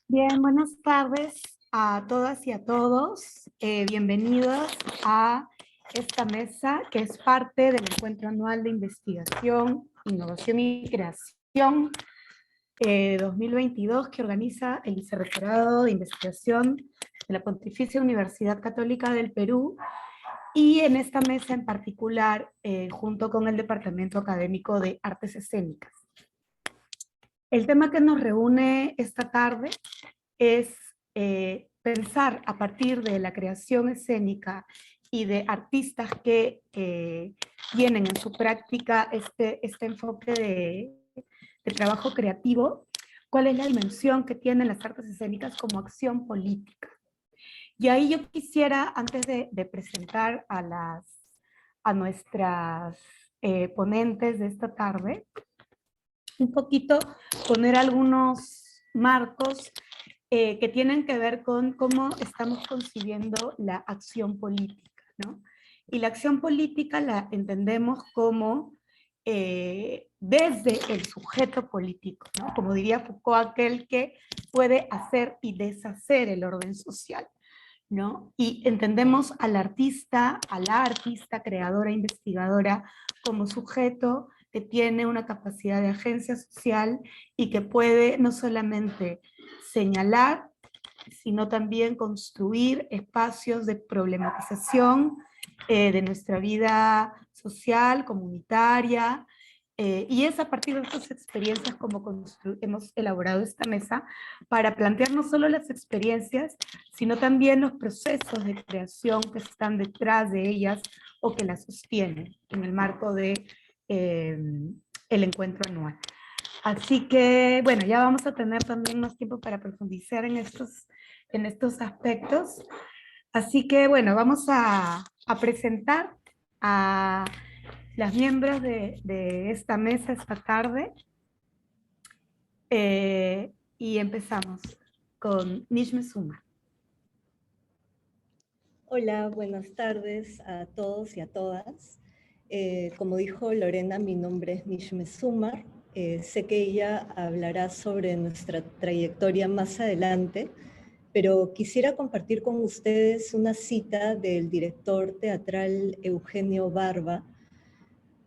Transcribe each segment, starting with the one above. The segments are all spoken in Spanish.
Bien, buenas tardes a todas y a todos. Bienvenidos a esta mesa que es parte del Encuentro Anual de Investigación, Innovación y Creación 2022 que organiza el Vicerrectorado de Investigación de la Pontificia Universidad Católica del Perú y en esta mesa en particular junto con el Departamento Académico de Artes Escénicas. El tema que nos reúne esta tarde es pensar a partir de la creación escénica y de artistas que tienen en su práctica este enfoque de trabajo creativo, cuál es la dimensión que tienen las artes escénicas como acción política. Y ahí yo quisiera, antes de presentar a nuestras ponentes de esta tarde, un poquito poner algunos marcos que tienen que ver con cómo estamos concibiendo la acción política, ¿no? Y la acción política la entendemos como desde el sujeto político, ¿no? Como diría Foucault, aquel que puede hacer y deshacer el orden social, ¿no? Y entendemos al artista, a la artista creadora, investigadora, como sujeto que tiene una capacidad de agencia social y que puede no solamente señalar, sino también construir espacios de problematización de nuestra vida social, comunitaria, y es a partir de estas experiencias como hemos elaborado esta mesa para plantear no solo las experiencias, sino también los procesos de creación que están detrás de ellas o que las sostienen en el marco de el encuentro anual. Así que, bueno, ya vamos a tener también más tiempo para profundizar en estos aspectos. Así que, bueno, vamos a presentar a las miembros de esta mesa esta tarde. Y empezamos con Nishme Suma. Hola, buenas tardes a todos y a todas. Como dijo Lorena, mi nombre es Nishme Sumar. Sé que ella hablará sobre nuestra trayectoria más adelante, pero quisiera compartir con ustedes una cita del director teatral Eugenio Barba,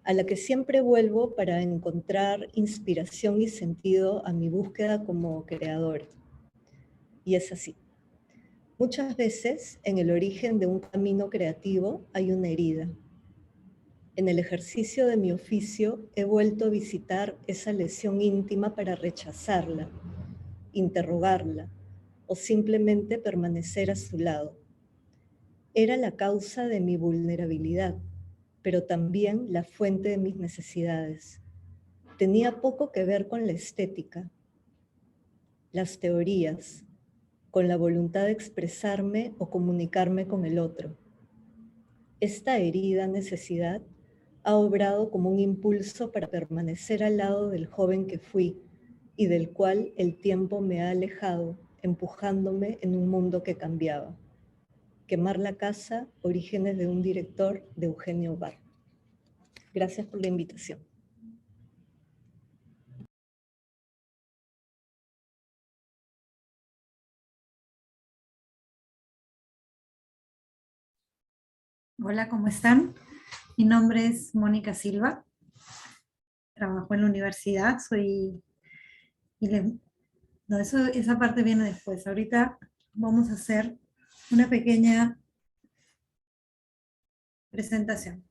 a la que siempre vuelvo para encontrar inspiración y sentido a mi búsqueda como creadora. Y es así. Muchas veces en el origen de un camino creativo hay una herida. En el ejercicio de mi oficio he vuelto a visitar esa lesión íntima para rechazarla, interrogarla o simplemente permanecer a su lado. Era la causa de mi vulnerabilidad, pero también la fuente de mis necesidades. Tenía poco que ver con la estética, las teorías, con la voluntad de expresarme o comunicarme con el otro. Esta herida necesidad ha obrado como un impulso para permanecer al lado del joven que fui y del cual el tiempo me ha alejado, empujándome en un mundo que cambiaba. Quemar la casa, orígenes de un director, de Eugenio Barba. Gracias por la invitación. Hola, ¿cómo están? Mi nombre es Mónica Silva, trabajo en la universidad, no, esa parte viene después. Ahorita vamos a hacer una pequeña presentación.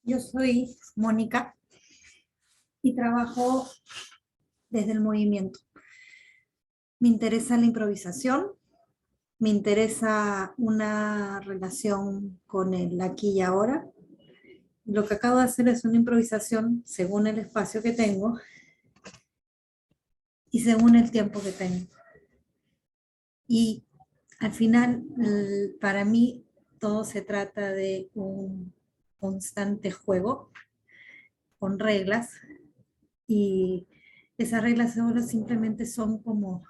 Yo soy Mónica y trabajo desde el movimiento. Me interesa la improvisación, me interesa una relación con el aquí y ahora. Lo que acabo de hacer es una improvisación según el espacio que tengo y según el tiempo que tengo. Y al final, para mí, todo se trata de un constante juego con reglas, y esas reglas solo simplemente son como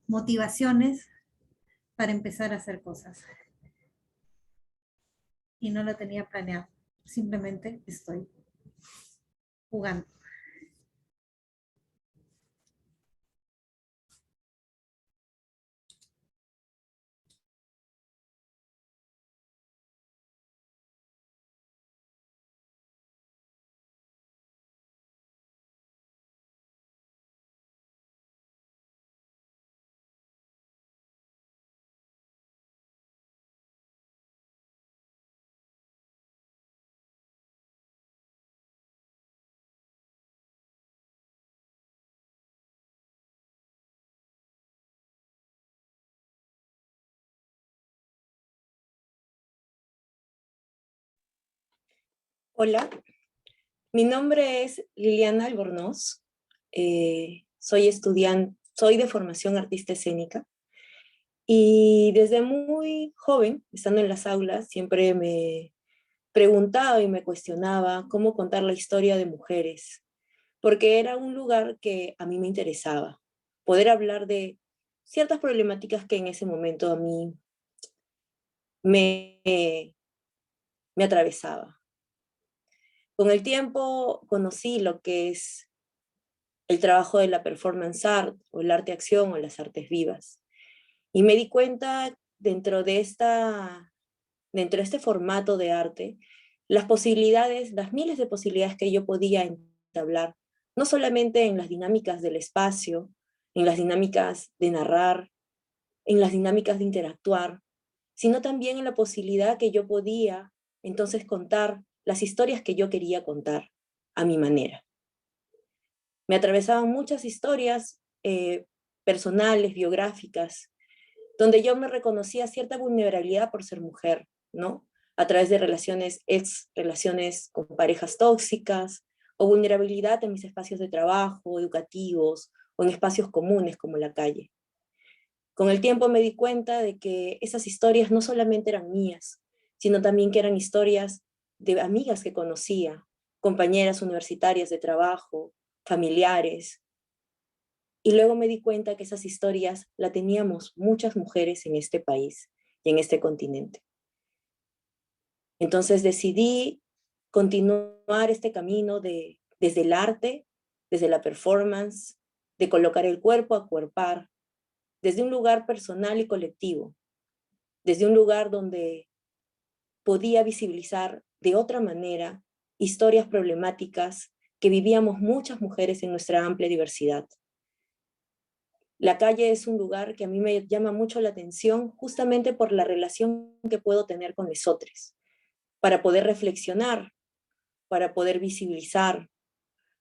motivaciones para empezar a hacer cosas. Y no lo tenía planeado, simplemente estoy jugando. Hola, mi nombre es Liliana Albornoz, soy estudiante, soy de formación artista escénica y desde muy joven, estando en las aulas, siempre me preguntaba y me cuestionaba cómo contar la historia de mujeres, porque era un lugar que a mí me interesaba, poder hablar de ciertas problemáticas que en ese momento a mí me, me atravesaba. Con el tiempo conocí lo que es el trabajo de la performance art o el arte acción o las artes vivas. Y me di cuenta dentro de este formato de arte, las posibilidades, las miles de posibilidades que yo podía entablar, no solamente en las dinámicas del espacio, en las dinámicas de narrar, en las dinámicas de interactuar, sino también en la posibilidad que yo podía entonces contar las historias que yo quería contar a mi manera. Me atravesaban muchas historias personales, biográficas, donde yo me reconocía cierta vulnerabilidad por ser mujer, ¿no? A través de relaciones con parejas tóxicas, o vulnerabilidad en mis espacios de trabajo, educativos, o en espacios comunes como la calle. Con el tiempo me di cuenta de que esas historias no solamente eran mías, sino también que eran historias de amigas que conocía, compañeras universitarias de trabajo, familiares. Y luego me di cuenta que esas historias la teníamos muchas mujeres en este país y en este continente. Entonces decidí continuar este camino desde el arte, desde la performance, de colocar el cuerpo a cuerpar, desde un lugar personal y colectivo, desde un lugar donde podía visibilizar de otra manera historias problemáticas que vivíamos muchas mujeres en nuestra amplia diversidad. La calle es un lugar que a mí me llama mucho la atención justamente por la relación que puedo tener con nosotros, para poder reflexionar, para poder visibilizar,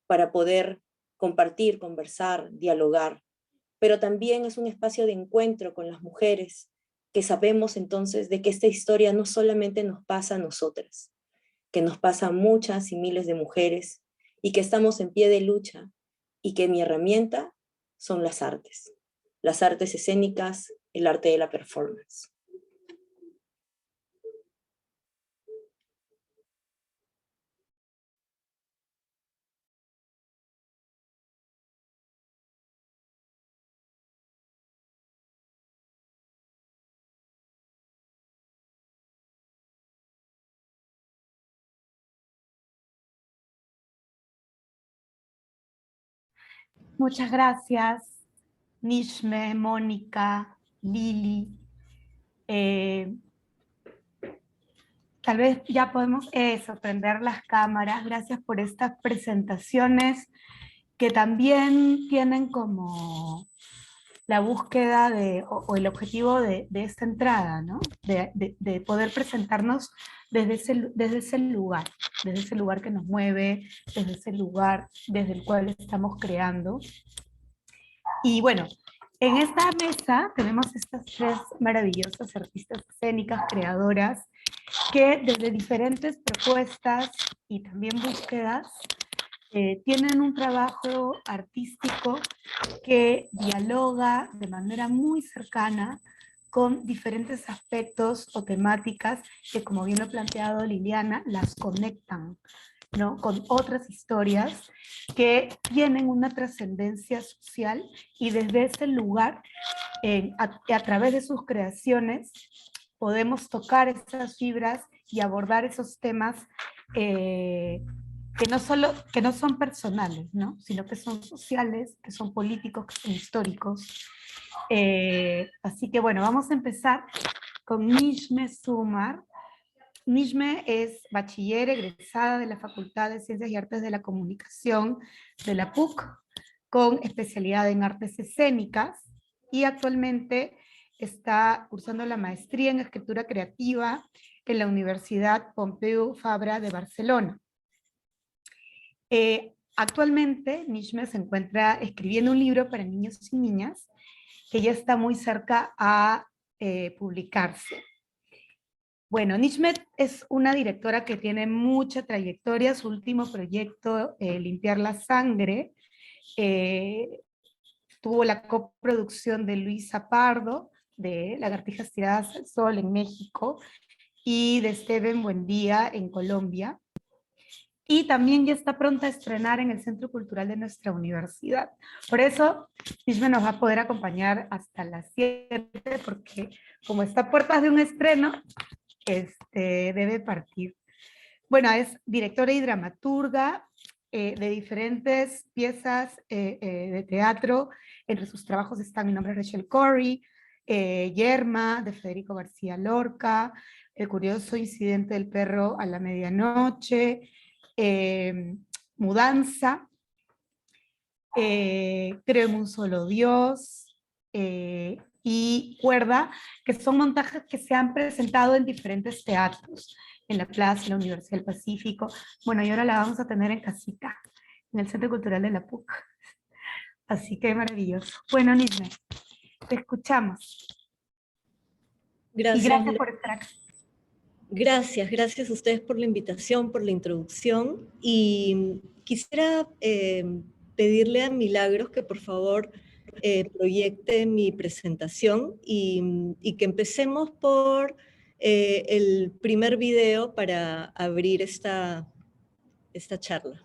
para poder compartir, conversar, dialogar. Pero también es un espacio de encuentro con las mujeres, que sabemos entonces de que esta historia no solamente nos pasa a nosotras, que nos pasa a muchas y miles de mujeres y que estamos en pie de lucha y que mi herramienta son las artes escénicas, el arte de la performance. Muchas gracias, Nishme, Mónica, Lili. Tal vez ya podemos prender las cámaras. Gracias por estas presentaciones que también tienen como la búsqueda o el objetivo de esta entrada, ¿no? De poder presentarnos desde ese lugar que nos mueve, desde ese lugar desde el cual estamos creando. Y bueno, en esta mesa tenemos estas tres maravillosas artistas escénicas, creadoras, que desde diferentes propuestas y también búsquedas tienen un trabajo artístico que dialoga de manera muy cercana con diferentes aspectos o temáticas que, como bien lo ha planteado Liliana, las conectan, ¿no?, con otras historias que tienen una trascendencia social, y desde ese lugar, a través de sus creaciones, podemos tocar esas fibras y abordar esos temas que no son personales, ¿no?, sino que son sociales, que son políticos, que son históricos. Así que bueno, vamos a empezar con Nishme Sumar. Nishme es bachiller egresada de la Facultad de Ciencias y Artes de la Comunicación de la PUC, con especialidad en artes escénicas, y actualmente está cursando la maestría en escritura creativa en la Universidad Pompeu Fabra de Barcelona. Actualmente Nishme se encuentra escribiendo un libro para niños y niñas que ya está muy cerca a publicarse. Bueno, Nishme es una directora que tiene mucha trayectoria. Su último proyecto, Limpiar la Sangre, tuvo la coproducción de Luisa Pardo, de Lagartijas Tiradas al Sol en México, y de Steven Buendía en Colombia. Y también ya está pronta a estrenar en el Centro Cultural de nuestra universidad. Por eso, Nishme nos va a poder acompañar hasta las 7, porque como está a puertas de un estreno, debe partir. Bueno, es directora y dramaturga de diferentes piezas de teatro. Entre sus trabajos están Mi nombre es Rachel Corrie, Yerma, de Federico García Lorca, El curioso incidente del perro a la medianoche, Mudanza, Creo en un solo Dios, y Cuerda, que son montajes que se han presentado en diferentes teatros, en la Plaza, en la Universidad del Pacífico. Bueno, y ahora la vamos a tener en casita, en el Centro Cultural de la PUC. Así que maravilloso. Bueno, Nishme, te escuchamos. Gracias. Y gracias por estar acá. Gracias a ustedes por la invitación, por la introducción. Y quisiera pedirle a Milagros que por favor proyecte mi presentación y que empecemos por el primer video para abrir esta charla.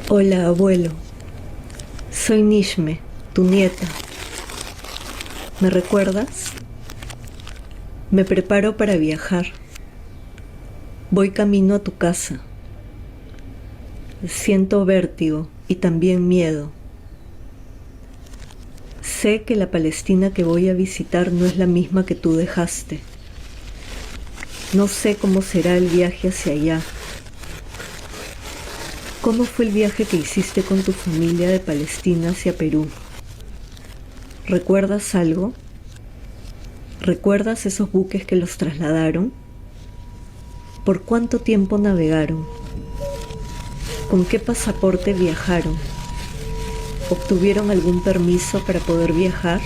Hola, abuelo. Soy Nishme, tu nieta. ¿Me recuerdas? Me preparo para viajar. Voy camino a tu casa. Siento vértigo y también miedo. Sé que la Palestina que voy a visitar no es la misma que tú dejaste. No sé cómo será el viaje hacia allá. ¿Cómo fue el viaje que hiciste con tu familia de Palestina hacia Perú? ¿Recuerdas algo? ¿Recuerdas esos buques que los trasladaron? ¿Por cuánto tiempo navegaron? ¿Con qué pasaporte viajaron? ¿Obtuvieron algún permiso para poder viajar?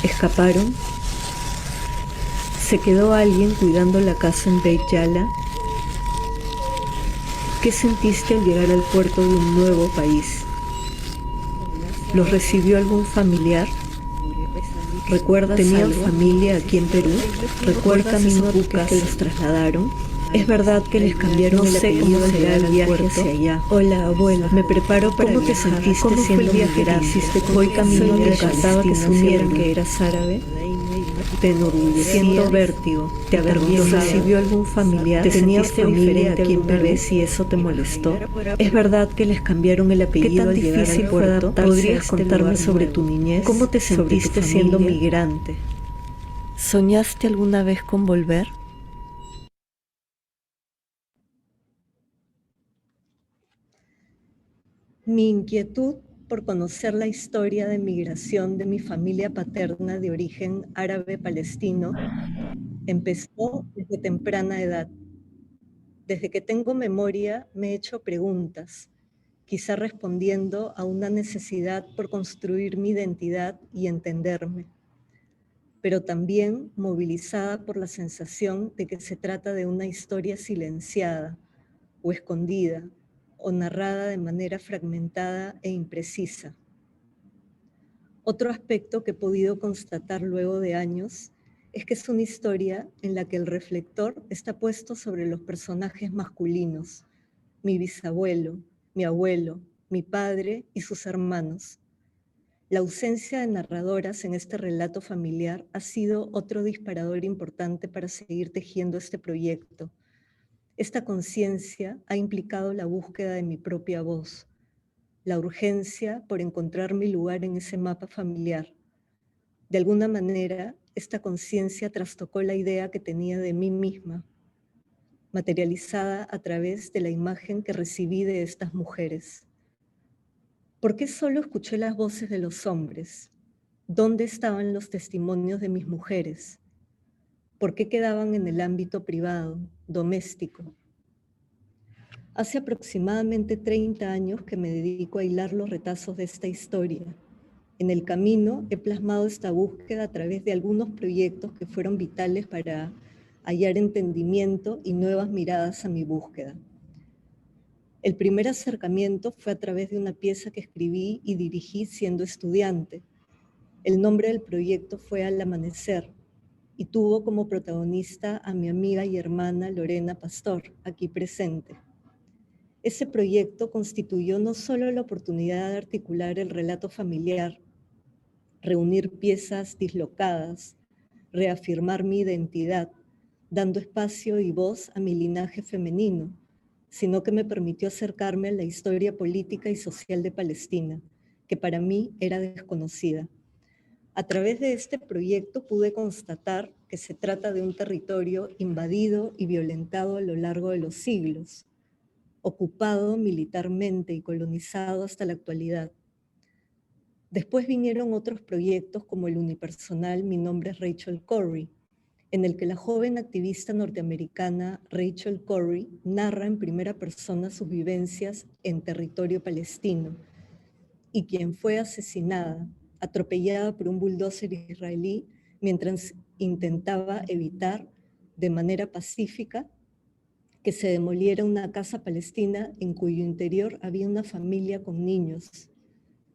¿Escaparon? ¿Se quedó alguien cuidando la casa en Beit Yala? ¿Qué sentiste al llegar al puerto de un nuevo país? ¿Los recibió algún familiar? ¿Recuerdas ¿Tenían algo? Familia aquí en Perú? ¿Recuerdas esos buques que los trasladaron? ¿Es verdad que les cambiaron el apellido al llegar al viaje hacia allá? Hola, abuela, me preparo para ¿Cómo viajar? ¿Te sentiste ¿Cómo siendo migrante? Voy camino de casaba que supieran que eras árabe. Te enorgullecía, vértigo, te avergonzaba. ¿Recibió algún familiar? ¿Te tenías diferente aquí en Perú si eso te molestó? ¿Es verdad que les cambiaron el apellido al llegar al puerto? ¿Podrías contarme sobre tu niñez? ¿Cómo te sentiste siendo migrante? ¿Soñaste alguna vez con volver? Mi inquietud por conocer la historia de migración de mi familia paterna de origen árabe-palestino empezó desde temprana edad. Desde que tengo memoria me he hecho preguntas, quizá respondiendo a una necesidad por construir mi identidad y entenderme, pero también movilizada por la sensación de que se trata de una historia silenciada o escondida, o narrada de manera fragmentada e imprecisa. Otro aspecto que he podido constatar luego de años es que es una historia en la que el reflector está puesto sobre los personajes masculinos, mi bisabuelo, mi abuelo, mi padre y sus hermanos. La ausencia de narradoras en este relato familiar ha sido otro disparador importante para seguir tejiendo este proyecto. Esta conciencia ha implicado la búsqueda de mi propia voz, la urgencia por encontrar mi lugar en ese mapa familiar. De alguna manera, esta conciencia trastocó la idea que tenía de mí misma, materializada a través de la imagen que recibí de estas mujeres. ¿Por qué solo escuché las voces de los hombres? ¿Dónde estaban los testimonios de mis mujeres? ¿Por qué quedaban en el ámbito privado, doméstico? Hace aproximadamente 30 años que me dedico a hilar los retazos de esta historia. En el camino he plasmado esta búsqueda a través de algunos proyectos que fueron vitales para hallar entendimiento y nuevas miradas a mi búsqueda. El primer acercamiento fue a través de una pieza que escribí y dirigí siendo estudiante. El nombre del proyecto fue Al Amanecer y tuvo como protagonista a mi amiga y hermana Lorena Pastor, aquí presente. Ese proyecto constituyó no solo la oportunidad de articular el relato familiar, reunir piezas dislocadas, reafirmar mi identidad, dando espacio y voz a mi linaje femenino, sino que me permitió acercarme a la historia política y social de Palestina, que para mí era desconocida. A través de este proyecto pude constatar que se trata de un territorio invadido y violentado a lo largo de los siglos, ocupado militarmente y colonizado hasta la actualidad. Después vinieron otros proyectos como el unipersonal Mi nombre es Rachel Corrie, en el que la joven activista norteamericana Rachel Corrie narra en primera persona sus vivencias en territorio palestino y quien fue asesinada, atropellada por un bulldozer israelí mientras intentaba evitar de manera pacífica que se demoliera una casa palestina en cuyo interior había una familia con niños,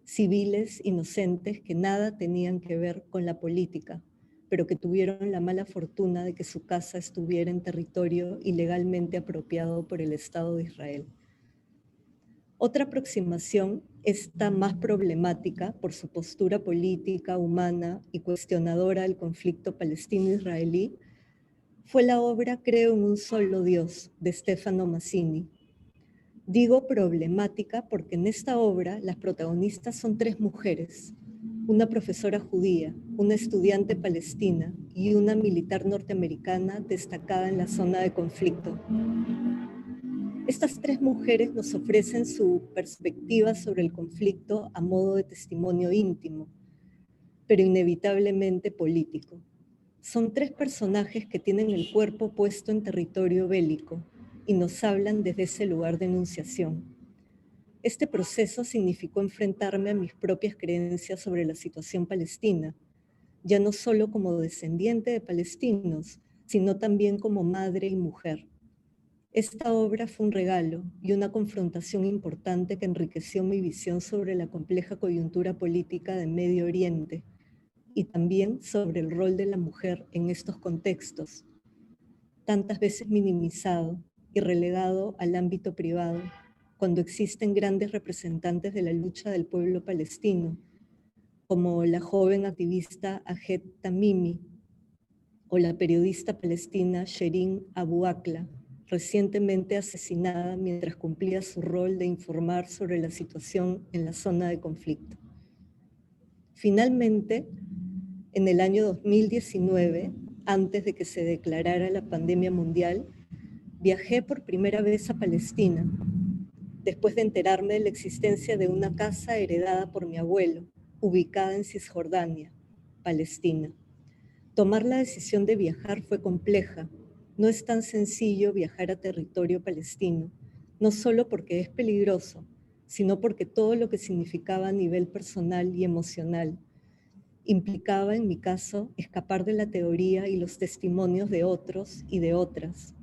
civiles inocentes que nada tenían que ver con la política, pero que tuvieron la mala fortuna de que su casa estuviera en territorio ilegalmente apropiado por el Estado de Israel. Otra aproximación, esta más problemática por su postura política, humana y cuestionadora del conflicto palestino-israelí, fue la obra Creo en un solo Dios, de Stefano Massini. Digo problemática porque en esta obra las protagonistas son 3 mujeres, una profesora judía, una estudiante palestina y una militar norteamericana destacada en la zona de conflicto. Estas 3 mujeres nos ofrecen su perspectiva sobre el conflicto a modo de testimonio íntimo, pero inevitablemente político. Son 3 personajes que tienen el cuerpo puesto en territorio bélico y nos hablan desde ese lugar de enunciación. Este proceso significó enfrentarme a mis propias creencias sobre la situación palestina, ya no solo como descendiente de palestinos, sino también como madre y mujer. Esta obra fue un regalo y una confrontación importante que enriqueció mi visión sobre la compleja coyuntura política de Medio Oriente, y también sobre el rol de la mujer en estos contextos, tantas veces minimizado y relegado al ámbito privado, cuando existen grandes representantes de la lucha del pueblo palestino, como la joven activista Ahed Tamimi o la periodista palestina Shirin Abu Akleh, recientemente asesinada mientras cumplía su rol de informar sobre la situación en la zona de conflicto. Finalmente, en el año 2019, antes de que se declarara la pandemia mundial, viajé por primera vez a Palestina, después de enterarme de la existencia de una casa heredada por mi abuelo, ubicada en Cisjordania, Palestina. Tomar la decisión de viajar fue compleja. No es tan sencillo viajar a territorio palestino, no solo porque es peligroso, sino porque todo lo que significaba a nivel personal y emocional implicaba, en mi caso, escapar de la teoría y los testimonios de otros y de otras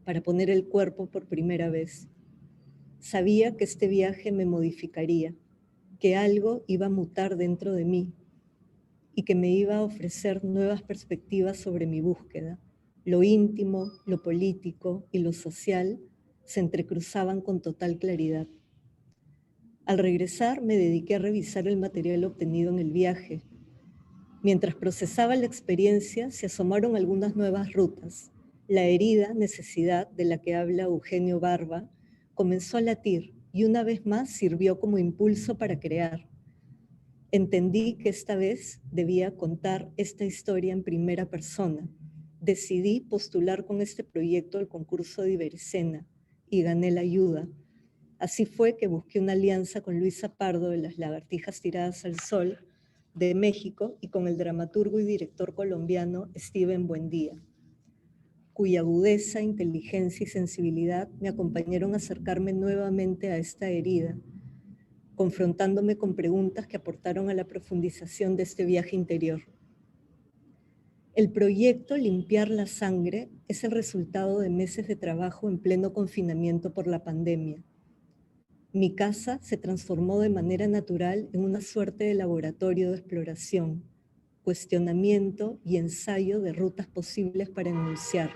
para poner el cuerpo por primera vez. Sabía que este viaje me modificaría, que algo iba a mutar dentro de mí y que me iba a ofrecer nuevas perspectivas sobre mi búsqueda. Lo íntimo, lo político y lo social se entrecruzaban con total claridad. Al regresar me dediqué a revisar el material obtenido en el viaje. Mientras procesaba la experiencia, se asomaron algunas nuevas rutas. La herida necesidad de la que habla Eugenio Barba comenzó a latir y una vez más sirvió como impulso para crear. Entendí que esta vez debía contar esta historia en primera persona. Decidí postular con este proyecto al concurso de Iberescena y gané la ayuda. Así fue que busqué una alianza con Luisa Pardo de Las Lagartijas Tiradas al Sol de México y con el dramaturgo y director colombiano Steven Buendía, cuya agudeza, inteligencia y sensibilidad me acompañaron a acercarme nuevamente a esta herida, confrontándome con preguntas que aportaron a la profundización de este viaje interior. El proyecto Limpiar la Sangre es el resultado de meses de trabajo en pleno confinamiento por la pandemia. Mi casa se transformó de manera natural en una suerte de laboratorio de exploración, cuestionamiento y ensayo de rutas posibles para enunciar.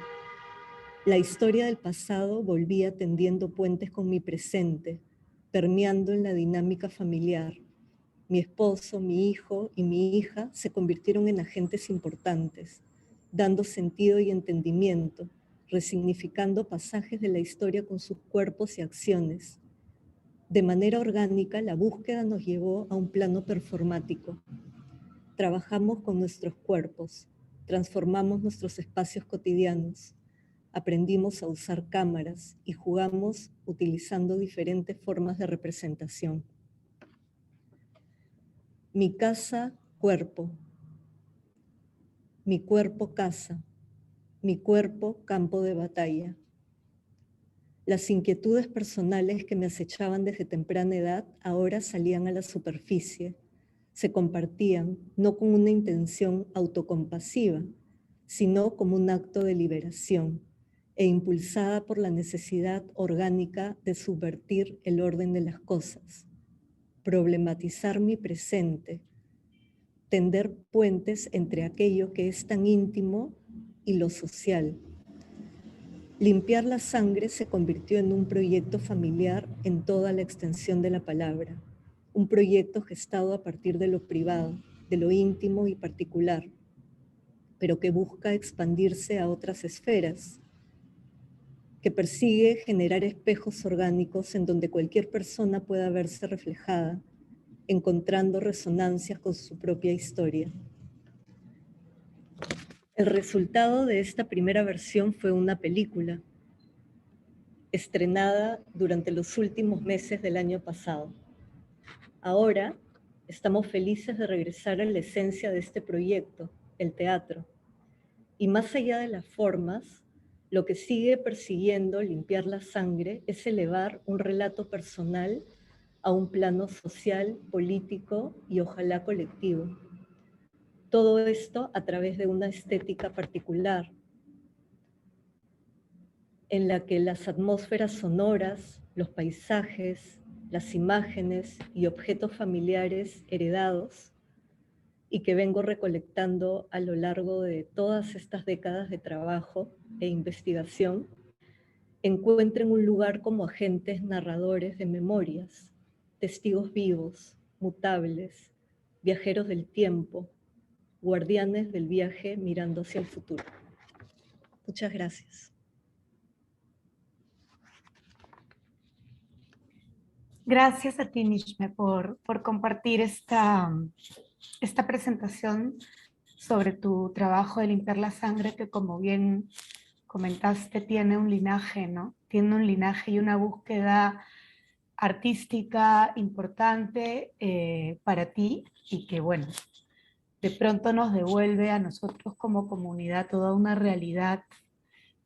La historia del pasado volvía tendiendo puentes con mi presente, permeando en la dinámica familiar. Mi esposo, mi hijo y mi hija se convirtieron en agentes importantes, dando sentido y entendimiento, resignificando pasajes de la historia con sus cuerpos y acciones. De manera orgánica, la búsqueda nos llevó a un plano performático. Trabajamos con nuestros cuerpos, transformamos nuestros espacios cotidianos, aprendimos a usar cámaras y jugamos utilizando diferentes formas de representación. Mi casa, cuerpo. Mi cuerpo, casa. Mi cuerpo, campo de batalla. Las inquietudes personales que me acechaban desde temprana edad ahora salían a la superficie, se compartían no con una intención autocompasiva, sino como un acto de liberación e impulsada por la necesidad orgánica de subvertir el orden de las cosas, problematizar mi presente, tender puentes entre aquello que es tan íntimo y lo social. Limpiar la Sangre se convirtió en un proyecto familiar en toda la extensión de la palabra, un proyecto gestado a partir de lo privado, de lo íntimo y particular, pero que busca expandirse a otras esferas, que persigue generar espejos orgánicos en donde cualquier persona pueda verse reflejada, encontrando resonancias con su propia historia. El resultado de esta primera versión fue una película, estrenada durante los últimos meses del año pasado. Ahora estamos felices de regresar a la esencia de este proyecto, el teatro. Y más allá de las formas, lo que sigue persiguiendo Limpiar la Sangre es elevar un relato personal a un plano social, político y ojalá colectivo. Todo esto a través de una estética particular, en la que las atmósferas sonoras, los paisajes, las imágenes y objetos familiares heredados y que vengo recolectando a lo largo de todas estas décadas de trabajo e investigación, encuentren un lugar como agentes narradores de memorias, testigos vivos, mutables, viajeros del tiempo, guardianes del viaje mirando hacia el futuro. Muchas gracias. Gracias a ti, Nishme, por compartir esta presentación sobre tu trabajo de limpiar la sangre, que como bien comentaste, tiene un linaje, ¿no? Tiene un linaje y una búsqueda artística importante para ti, y que, bueno, de pronto nos devuelve a nosotros como comunidad toda una realidad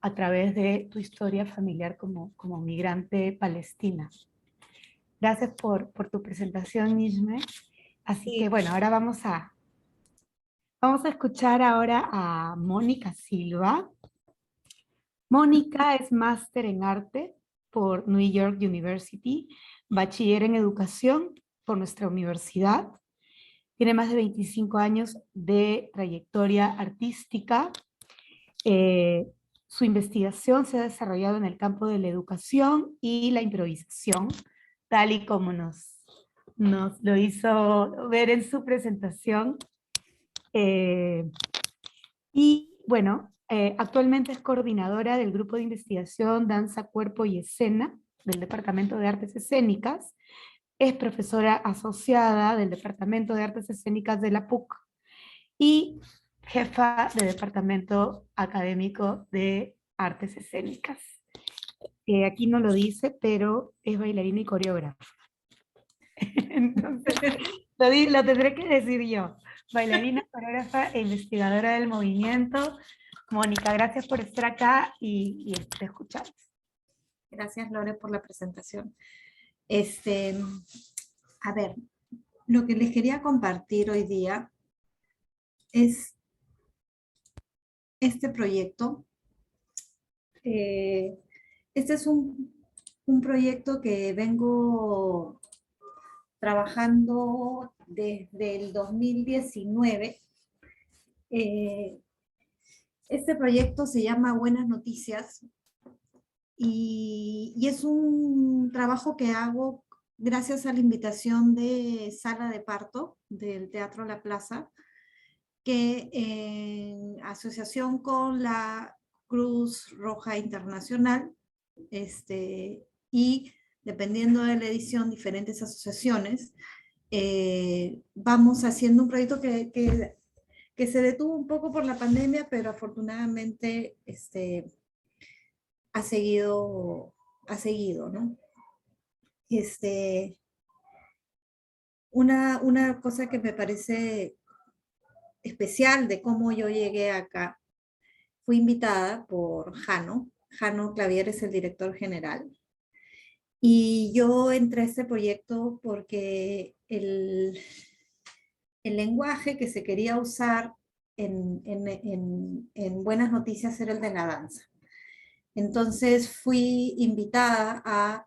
a través de tu historia familiar como migrante palestina. Gracias por tu presentación, Nishme. Así que bueno, ahora vamos a escuchar ahora a Mónica Silva. Mónica es máster en arte por New York University, bachiller en educación por nuestra universidad. Tiene más de 25 años de trayectoria artística. Su investigación se ha desarrollado en el campo de la educación y la improvisación, tal y como nos lo hizo ver en su presentación. Y bueno, actualmente es coordinadora del grupo de investigación Danza, Cuerpo y Escena del Departamento de Artes Escénicas. Es profesora asociada del Departamento de Artes Escénicas de la PUC y jefa de Departamento Académico de Artes Escénicas. Aquí no lo dice, pero es bailarina y coreógrafa. Entonces, lo tendré que decir yo. Bailarina, coreógrafa e investigadora del movimiento. Mónica, gracias por estar acá y te escuchamos. Gracias, Lore, por la presentación. A ver, lo que les quería compartir hoy día es este proyecto. Este es un proyecto que vengo trabajando desde el 2019. Este proyecto se llama Buenas Noticias y es un trabajo que hago gracias a la invitación de Sala de Parto del Teatro La Plaza, que en asociación con la Cruz Roja Internacional y dependiendo de la edición, diferentes asociaciones, vamos haciendo un proyecto que se detuvo un poco por la pandemia, pero afortunadamente ha seguido, ¿no? Una cosa que me parece especial de cómo yo llegué acá, fui invitada por Jano Clavier, es el director general, y yo entré a este proyecto porque el lenguaje que se quería usar en Buenas Noticias era el de la danza. Entonces fui invitada a,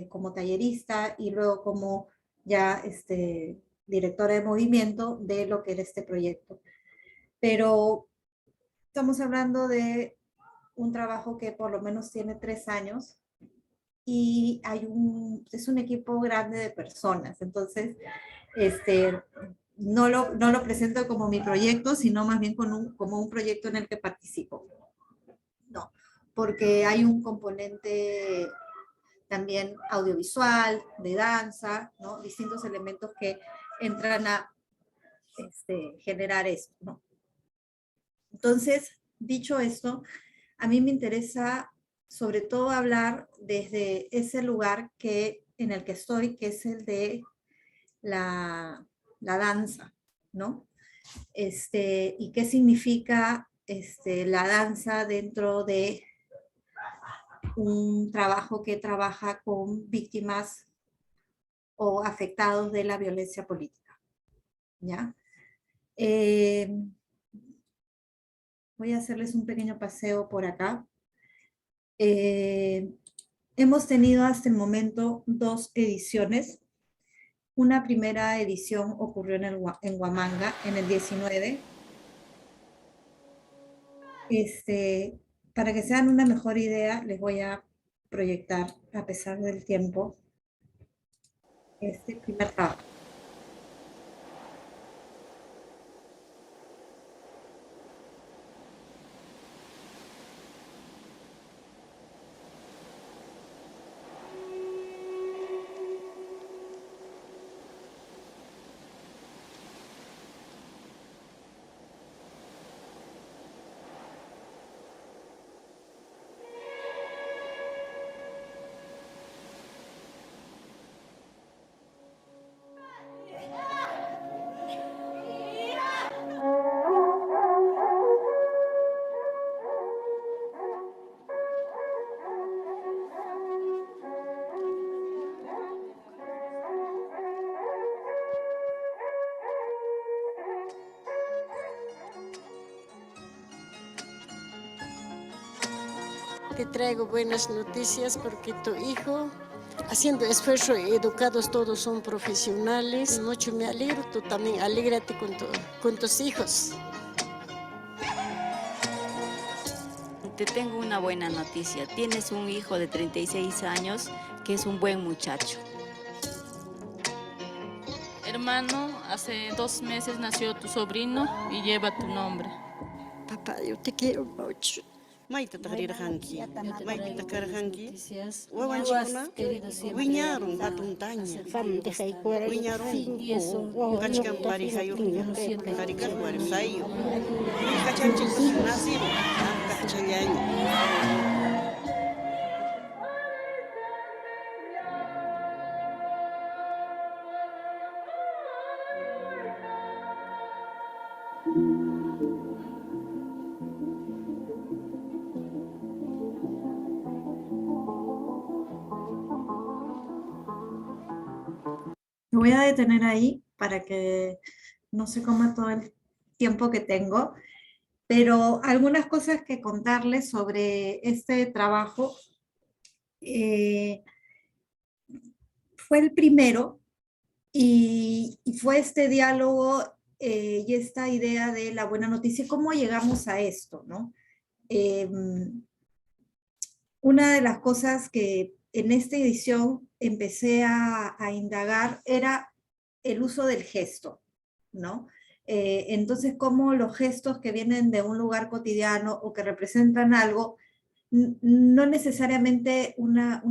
como tallerista y luego como ya directora de movimiento de lo que era este proyecto. Pero estamos hablando de un trabajo que por lo menos tiene 3 años y es un equipo grande de personas. Entonces, no lo presento como mi proyecto, sino más bien como un proyecto en el que participo. No, porque hay un componente también audiovisual, de danza, ¿no? Distintos elementos que entran a generar esto, ¿no? Entonces, dicho esto, a mí me interesa sobre todo hablar desde ese lugar en el que estoy, que es el de la danza, ¿no? Y qué significa la danza dentro de un trabajo que trabaja con víctimas o afectados de la violencia política, ¿ya? Voy a hacerles un pequeño paseo por acá. Hemos tenido hasta el momento 2 ediciones. Una primera edición ocurrió en Huamanga en el 19. Para que se den una mejor idea, les voy a proyectar, a pesar del tiempo, este primer trabajo. Te traigo buenas noticias porque tu hijo, haciendo esfuerzo, educados todos son profesionales. Mucho me alegro, tú también alégrate con tus hijos. Te tengo una buena noticia. Tienes un hijo de 36 años que es un buen muchacho. Hermano, hace 2 meses nació tu sobrino y lleva tu nombre. Papá, yo te quiero mucho. Maita takrirhanki, maita takrirhanki, Noticias. wawanchikuna Querido siempre. wiñaron batuntaña, wiñaron kachkan parijayurña, karikas warisayo, kachanchik nasiru, kachchallaña. Me voy a detener ahí para que no se coma todo el tiempo que tengo, pero algunas cosas que contarles sobre este trabajo. Fue el primero y fue este diálogo y esta idea de la buena noticia, ¿cómo llegamos a esto, no? Una de las cosas que en esta edición empecé a indagar era el uso del gesto, ¿no? Entonces, cómo los gestos que vienen de un lugar cotidiano o que representan algo, no necesariamente una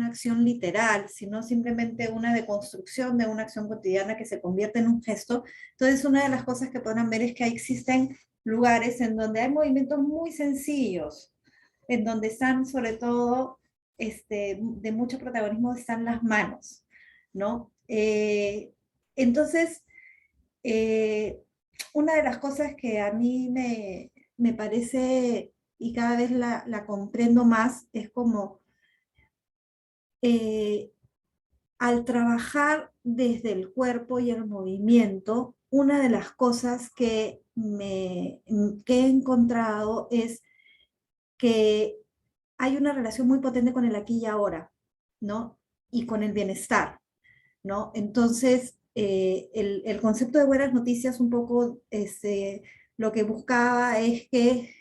acción literal, sino simplemente una deconstrucción de una acción cotidiana que se convierte en un gesto. Entonces, una de las cosas que podrán ver es que existen lugares en donde hay movimientos muy sencillos, en donde están sobre todo, de mucho protagonismo están las manos, ¿no? Entonces, una de las cosas que a mí me parece, y cada vez la comprendo más, es como al trabajar desde el cuerpo y el movimiento, una de las cosas que he encontrado es que hay una relación muy potente con el aquí y ahora, ¿no? Y con el bienestar, ¿no? Entonces, el concepto de buenas noticias un poco lo que buscaba es que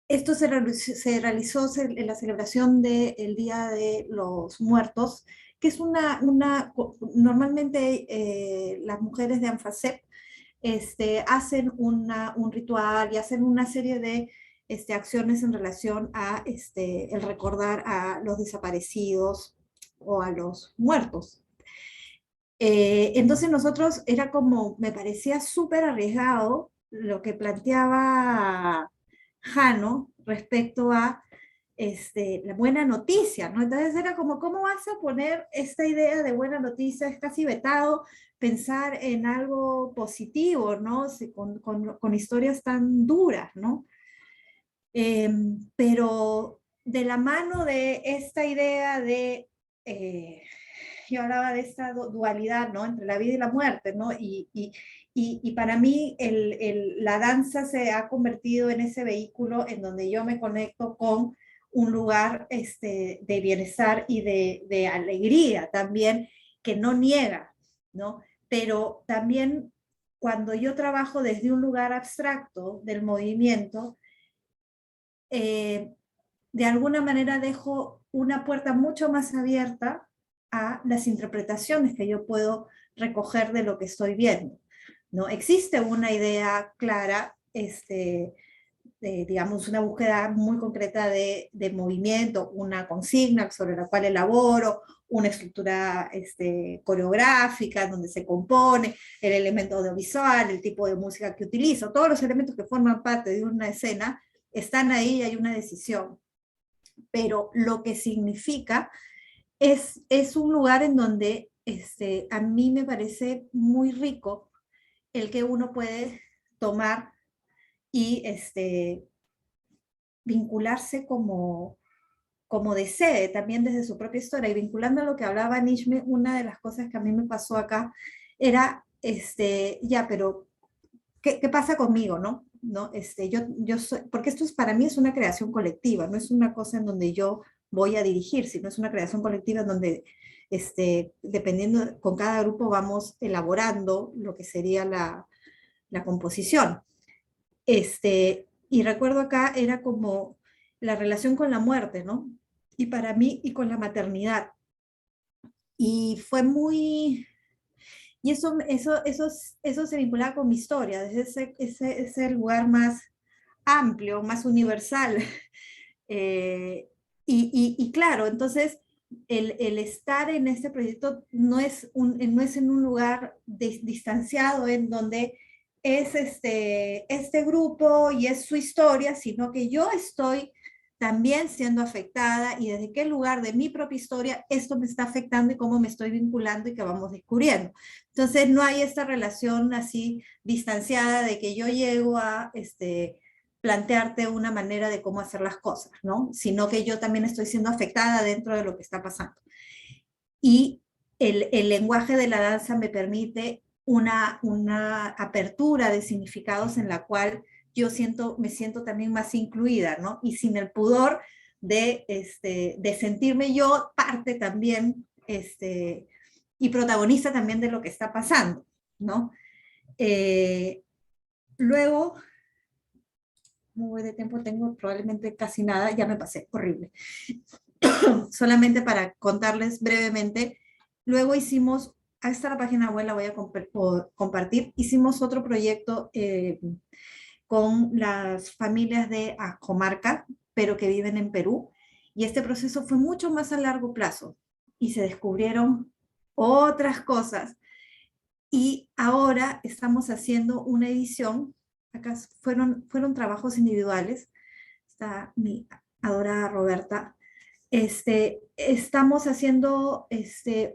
esto se realizó en la celebración del Día de los Muertos, que es normalmente las mujeres de ANFACEP hacen un ritual y hacen una serie de acciones en relación a el recordar a los desaparecidos o a los muertos. Entonces nosotros era como, me parecía súper arriesgado lo que planteaba Jano respecto a la buena noticia, ¿no? Entonces era como, ¿cómo vas a poner esta idea de buena noticia? Es casi vetado pensar en algo positivo, ¿no? Con historias tan duras, ¿no? Pero de la mano de esta idea de, yo hablaba de esta dualidad, ¿no? Entre la vida y la muerte, ¿no? Y para mí la danza se ha convertido en ese vehículo en donde yo me conecto con un lugar de bienestar y de alegría también, que no niega, ¿no? Pero también cuando yo trabajo desde un lugar abstracto del movimiento, de alguna manera dejo una puerta mucho más abierta a las interpretaciones que yo puedo recoger de lo que estoy viendo, ¿no? Existe una idea clara, digamos, una búsqueda muy concreta de movimiento, una consigna sobre la cual elaboro, una estructura coreográfica donde se compone, el elemento audiovisual, el tipo de música que utilizo, todos los elementos que forman parte de una escena están ahí y hay una decisión. Pero lo que significa es un lugar en donde a mí me parece muy rico el que uno puede tomar y vincularse como desee, también desde su propia historia. Y vinculando a lo que hablaba Nishme, una de las cosas que a mí me pasó acá era, ya, pero ¿qué pasa conmigo, no? ¿No? Yo soy, porque esto para mí es una creación colectiva, no es una cosa en donde yo voy a dirigir, sino es una creación colectiva en donde, dependiendo, con cada grupo vamos elaborando lo que sería la composición. Y recuerdo acá era como la relación con la muerte, ¿no? Y para mí, y con la maternidad. Y fue muy... Y eso se vinculaba con mi historia, desde ese lugar más amplio, más universal. Y claro, entonces el estar en este proyecto no es en un lugar distanciado en donde es este grupo y es su historia, sino que yo estoy también siendo afectada y desde qué lugar de mi propia historia esto me está afectando y cómo me estoy vinculando y que vamos descubriendo. Entonces no hay esta relación así distanciada de que yo llego a plantearte una manera de cómo hacer las cosas, ¿no? Sino que yo también estoy siendo afectada dentro de lo que está pasando. Y el lenguaje de la danza me permite una apertura de significados en la cual yo me siento también más incluida, ¿no? Y sin el pudor de sentirme yo parte también y protagonista también de lo que está pasando, ¿no? Luego, muy voy de tiempo, tengo probablemente casi nada, ya me pasé, horrible. Solamente para contarles brevemente, luego hicimos, ahí está la página web, la voy a compartir, hicimos otro proyecto con las familias de Ajomarca, pero que viven en Perú, y este proceso fue mucho más a largo plazo, y se descubrieron otras cosas, y ahora estamos haciendo una edición, acá fueron trabajos individuales, está mi adorada Roberta, estamos haciendo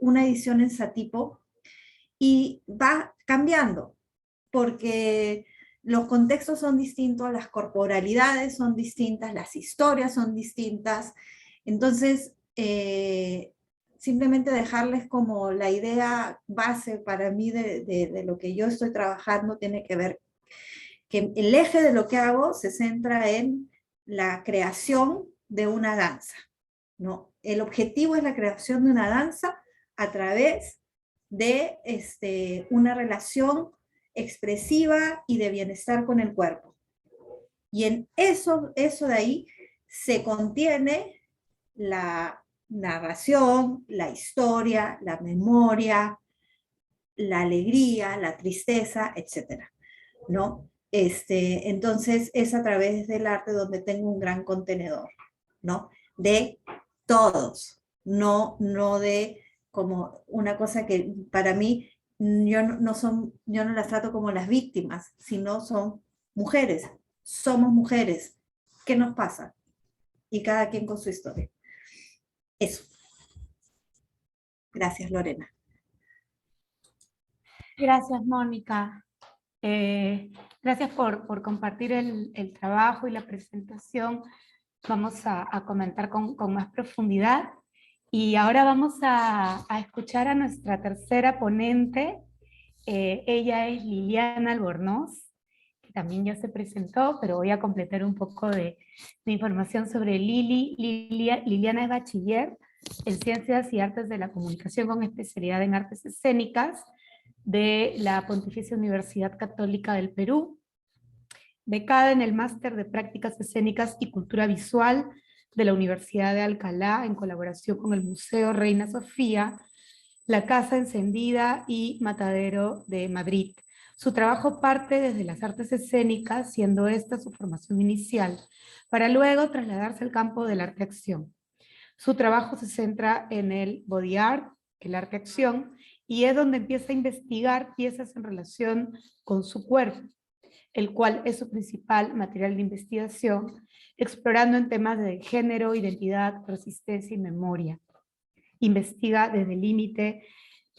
una edición en Satipo, y va cambiando, porque los contextos son distintos, las corporalidades son distintas, las historias son distintas. Entonces, simplemente dejarles como la idea base para mí de lo que yo estoy trabajando tiene que ver que el eje de lo que hago se centra en la creación de una danza, ¿no? El objetivo es la creación de una danza a través de una relación expresiva y de bienestar con el cuerpo. Y en eso de ahí se contiene la narración, la historia, la memoria, la alegría, la tristeza, etcétera, ¿no? Entonces es a través del arte donde tengo un gran contenedor, ¿no? De todos, no de como una cosa que para mí yo no las trato como las víctimas, sino son mujeres, somos mujeres. ¿Qué nos pasa? Y cada quien con su historia. Eso. Gracias, Lorena. Gracias, Mónica. Gracias por compartir el trabajo y la presentación. Vamos a comentar con más profundidad. Y ahora vamos a escuchar a nuestra tercera ponente. Ella es Liliana Albornoz, que también ya se presentó, pero voy a completar un poco de información sobre Liliana es bachiller en Ciencias y Artes de la Comunicación con especialidad en Artes Escénicas de la Pontificia Universidad Católica del Perú, becada en el Máster de Prácticas Escénicas y Cultura Visual de la Universidad de Alcalá, en colaboración con el Museo Reina Sofía, la Casa Encendida y Matadero de Madrid. Su trabajo parte desde las artes escénicas, siendo esta su formación inicial, para luego trasladarse al campo del arte-acción. Su trabajo se centra en el body art, el arte-acción, y es donde empieza a investigar piezas en relación con su cuerpo, el cual es su principal material de investigación, explorando en temas de género, identidad, resistencia y memoria. Investiga desde el límite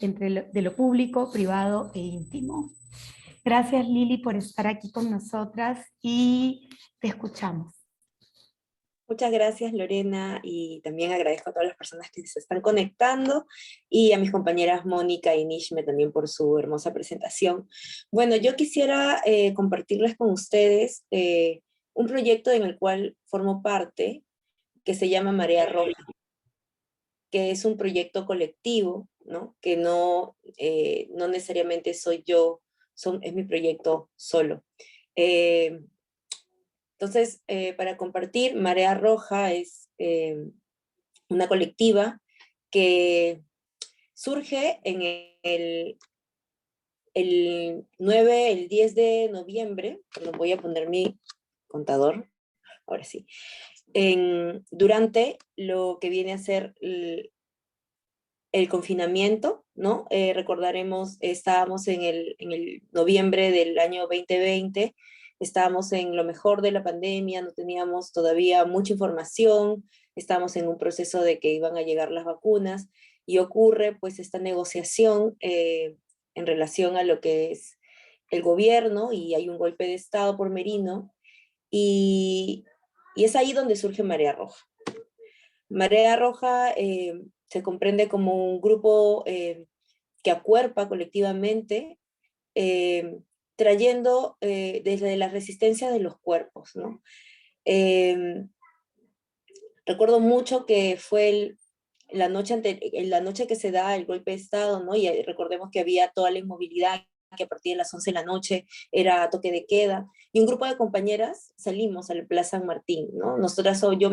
de lo público, privado e íntimo. Gracias, Lili, por estar aquí con nosotras y te escuchamos. Muchas gracias, Lorena, y también agradezco a todas las personas que se están conectando y a mis compañeras Mónica y Nishme también por su hermosa presentación. Bueno, yo quisiera compartirles con ustedes un proyecto en el cual formo parte, que se llama Marea Roja, que es un proyecto colectivo, ¿no? Que no necesariamente soy yo, es mi proyecto solo. Entonces, para compartir, Marea Roja es una colectiva que surge en el 10 de noviembre, cuando voy a poner mi contador, ahora sí, durante lo que viene a ser el confinamiento, ¿no? Recordaremos, estábamos en el noviembre del año 2020, estábamos en lo mejor de la pandemia, no teníamos todavía mucha información, estábamos en un proceso de que iban a llegar las vacunas, y ocurre pues esta negociación en relación a lo que es el gobierno, y hay un golpe de Estado por Merino, y es ahí donde surge Marea Roja. Marea Roja se comprende como un grupo que acuerpa colectivamente, trayendo desde la resistencia de los cuerpos, ¿no? Recuerdo mucho que fue la noche que se da el golpe de Estado, ¿no? Y recordemos que había toda la inmovilidad, que a partir de las 11 de la noche era toque de queda, y un grupo de compañeras salimos a la Plaza San Martín, ¿no? Nosotras, yo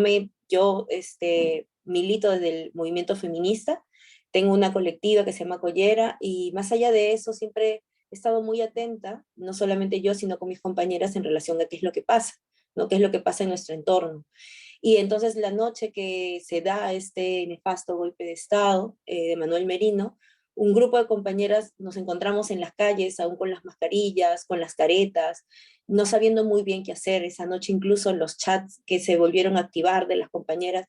milito desde el movimiento feminista, tengo una colectiva que se llama Collera, y más allá de eso siempre he estado muy atenta, no solamente yo, sino con mis compañeras en relación a qué es lo que pasa, ¿no? Qué es lo que pasa en nuestro entorno. Y entonces la noche que se da este nefasto golpe de Estado de Manuel Merino, un grupo de compañeras nos encontramos en las calles, aún con las mascarillas, con las caretas, no sabiendo muy bien qué hacer. Esa noche incluso los chats que se volvieron a activar de las compañeras,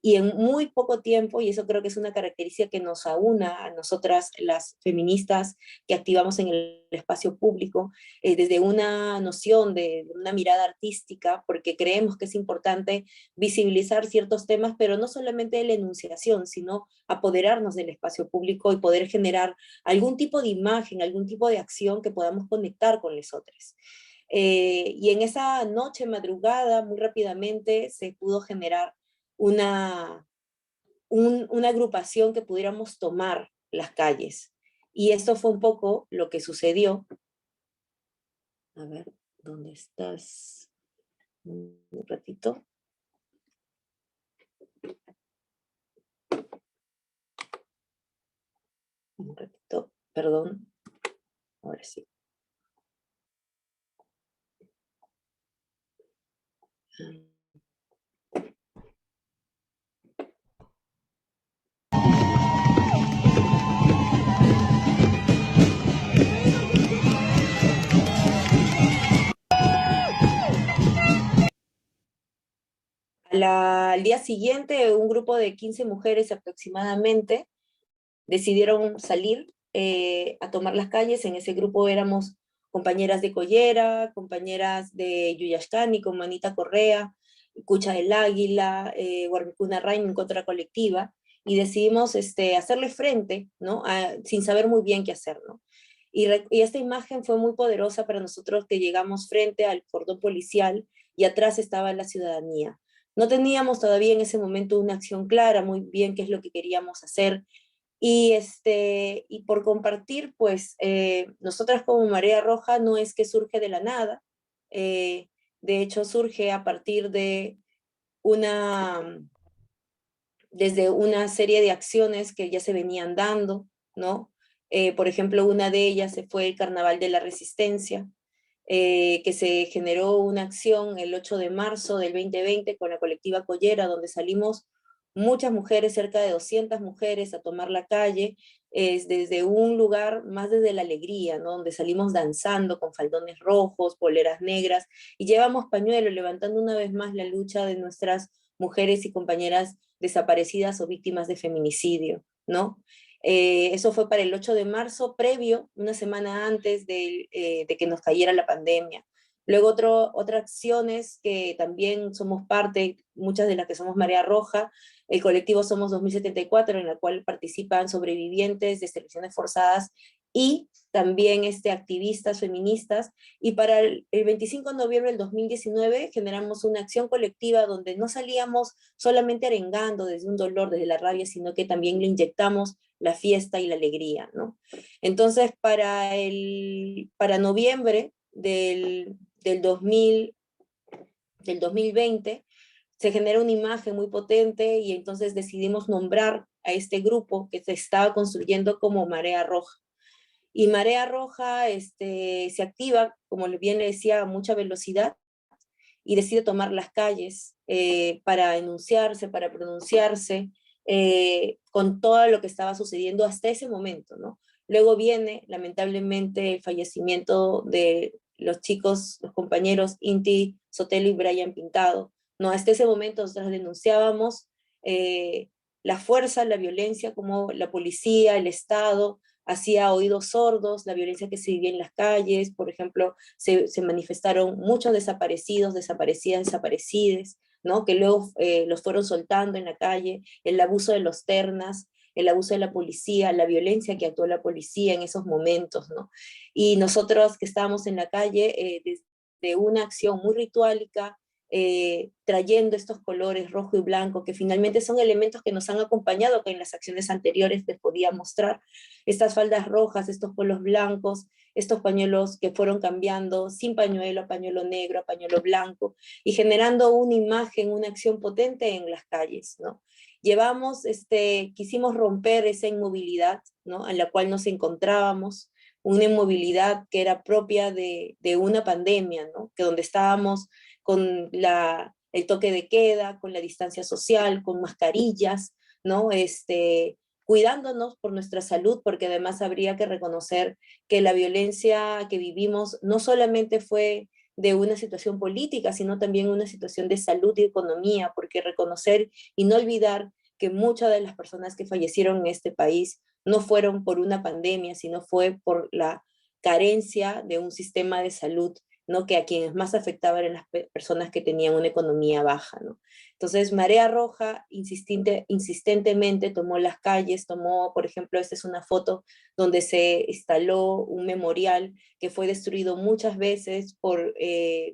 y en muy poco tiempo, y eso creo que es una característica que nos aúna a nosotras las feministas que activamos en el espacio público, desde una noción de una mirada artística, porque creemos que es importante visibilizar ciertos temas, pero no solamente de la enunciación, sino apoderarnos del espacio público y poder generar algún tipo de imagen, algún tipo de acción que podamos conectar con los otros. Y en esa noche madrugada, muy rápidamente, se pudo generar una agrupación que pudiéramos tomar las calles. Y esto fue un poco lo que sucedió. A ver, ¿dónde estás? Un ratito. Un ratito, perdón. Ahora sí. Al día siguiente, un grupo de 15 mujeres aproximadamente decidieron salir a tomar las calles. En ese grupo éramos compañeras de Collera, compañeras de Yuyashkani, con Manita Correa, Cucha del Águila, Guarmicuna Rain, en contra colectiva, y decidimos hacerle frente, ¿no? Sin saber muy bien qué hacer, ¿no? Y esta imagen fue muy poderosa para nosotros, que llegamos frente al cordón policial y atrás estaba la ciudadanía. No teníamos todavía en ese momento una acción clara, muy bien qué es lo que queríamos hacer. Y por compartir, pues nosotras como Marea Roja no es que surge de la nada, de hecho surge a partir de desde una serie de acciones que ya se venían dando, ¿no? Por ejemplo, una de ellas fue el Carnaval de la Resistencia, que se generó una acción el 8 de marzo del 2020 con la colectiva Collera, donde salimos muchas mujeres, cerca de 200 mujeres, a tomar la calle, desde un lugar más desde la alegría, ¿no? Donde salimos danzando con faldones rojos, poleras negras, y llevamos pañuelos, levantando una vez más la lucha de nuestras mujeres y compañeras desaparecidas o víctimas de feminicidio, ¿no? Eso fue para el 8 de marzo, previo, una semana antes de que nos cayera la pandemia. Luego otras acciones que también somos parte, muchas de las que somos Marea Roja, el colectivo Somos 2074, en la cual participan sobrevivientes de selecciones forzadas y también activistas feministas. Y para el 25 de noviembre del 2019 generamos una acción colectiva donde no salíamos solamente arengando desde un dolor, desde la rabia, sino que también le inyectamos la fiesta y la alegría, ¿no? Entonces, para noviembre del 2020, se genera una imagen muy potente y entonces decidimos nombrar a este grupo que se estaba construyendo como Marea Roja. Y Marea Roja se activa, como bien le decía, a mucha velocidad y decide tomar las calles para enunciarse, para pronunciarse, con todo lo que estaba sucediendo hasta ese momento, ¿no? Luego viene, lamentablemente, el fallecimiento de los chicos, los compañeros Inti Sotelo y Brian Pintado, ¿no? Hasta ese momento nosotros denunciábamos la fuerza, la violencia, como la policía, el Estado, hacía oídos sordos, la violencia que se vivía en las calles. Por ejemplo, se manifestaron muchos desaparecidos, desaparecidas, desaparecides, ¿no? Que luego los fueron soltando en la calle, el abuso de los ternas, el abuso de la policía, la violencia que actuó la policía en esos momentos, ¿no? Y nosotros que estábamos en la calle, desde una acción muy rituálica, trayendo estos colores rojo y blanco, que finalmente son elementos que nos han acompañado, que en las acciones anteriores les podía mostrar, estas faldas rojas, estos polos blancos, estos pañuelos que fueron cambiando sin pañuelo a pañuelo negro, a pañuelo blanco, y generando una imagen, una acción potente en las calles, ¿no? Quisimos romper esa inmovilidad, ¿no? En la cual nos encontrábamos, una inmovilidad que era propia de una pandemia, ¿no? Que donde estábamos con el toque de queda, con la distancia social, con mascarillas, ¿no? Cuidándonos por nuestra salud, porque además habría que reconocer que la violencia que vivimos no solamente fue de una situación política, sino también una situación de salud y economía, porque reconocer y no olvidar que muchas de las personas que fallecieron en este país no fueron por una pandemia, sino fue por la carencia de un sistema de salud, ¿no? Que a quienes más afectaba eran las personas que tenían una economía baja, ¿no? Entonces, Marea Roja insistentemente tomó las calles, por ejemplo, esta es una foto donde se instaló un memorial que fue destruido muchas veces por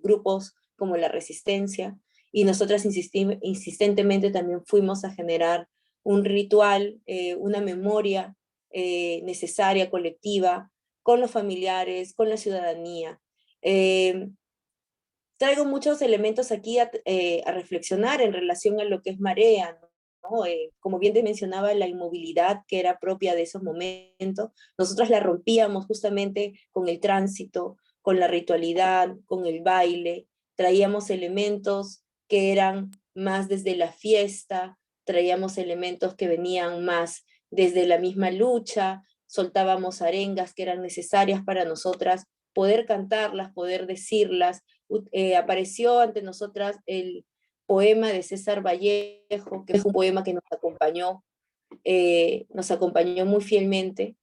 grupos como la Resistencia, y nosotras insistentemente también fuimos a generar un ritual, una memoria necesaria, colectiva, con los familiares, con la ciudadanía. Traigo muchos elementos aquí a reflexionar en relación a lo que es Marea, ¿no? Como bien te mencionaba, la inmovilidad que era propia de esos momentos, nosotros la rompíamos justamente con el tránsito, con la ritualidad, con el baile, traíamos elementos que eran más desde la fiesta, traíamos elementos que venían más desde la misma lucha, soltábamos arengas que eran necesarias para nosotras poder cantarlas, poder decirlas. Apareció ante nosotras el poema de César Vallejo, que es un poema que nos acompañó muy fielmente.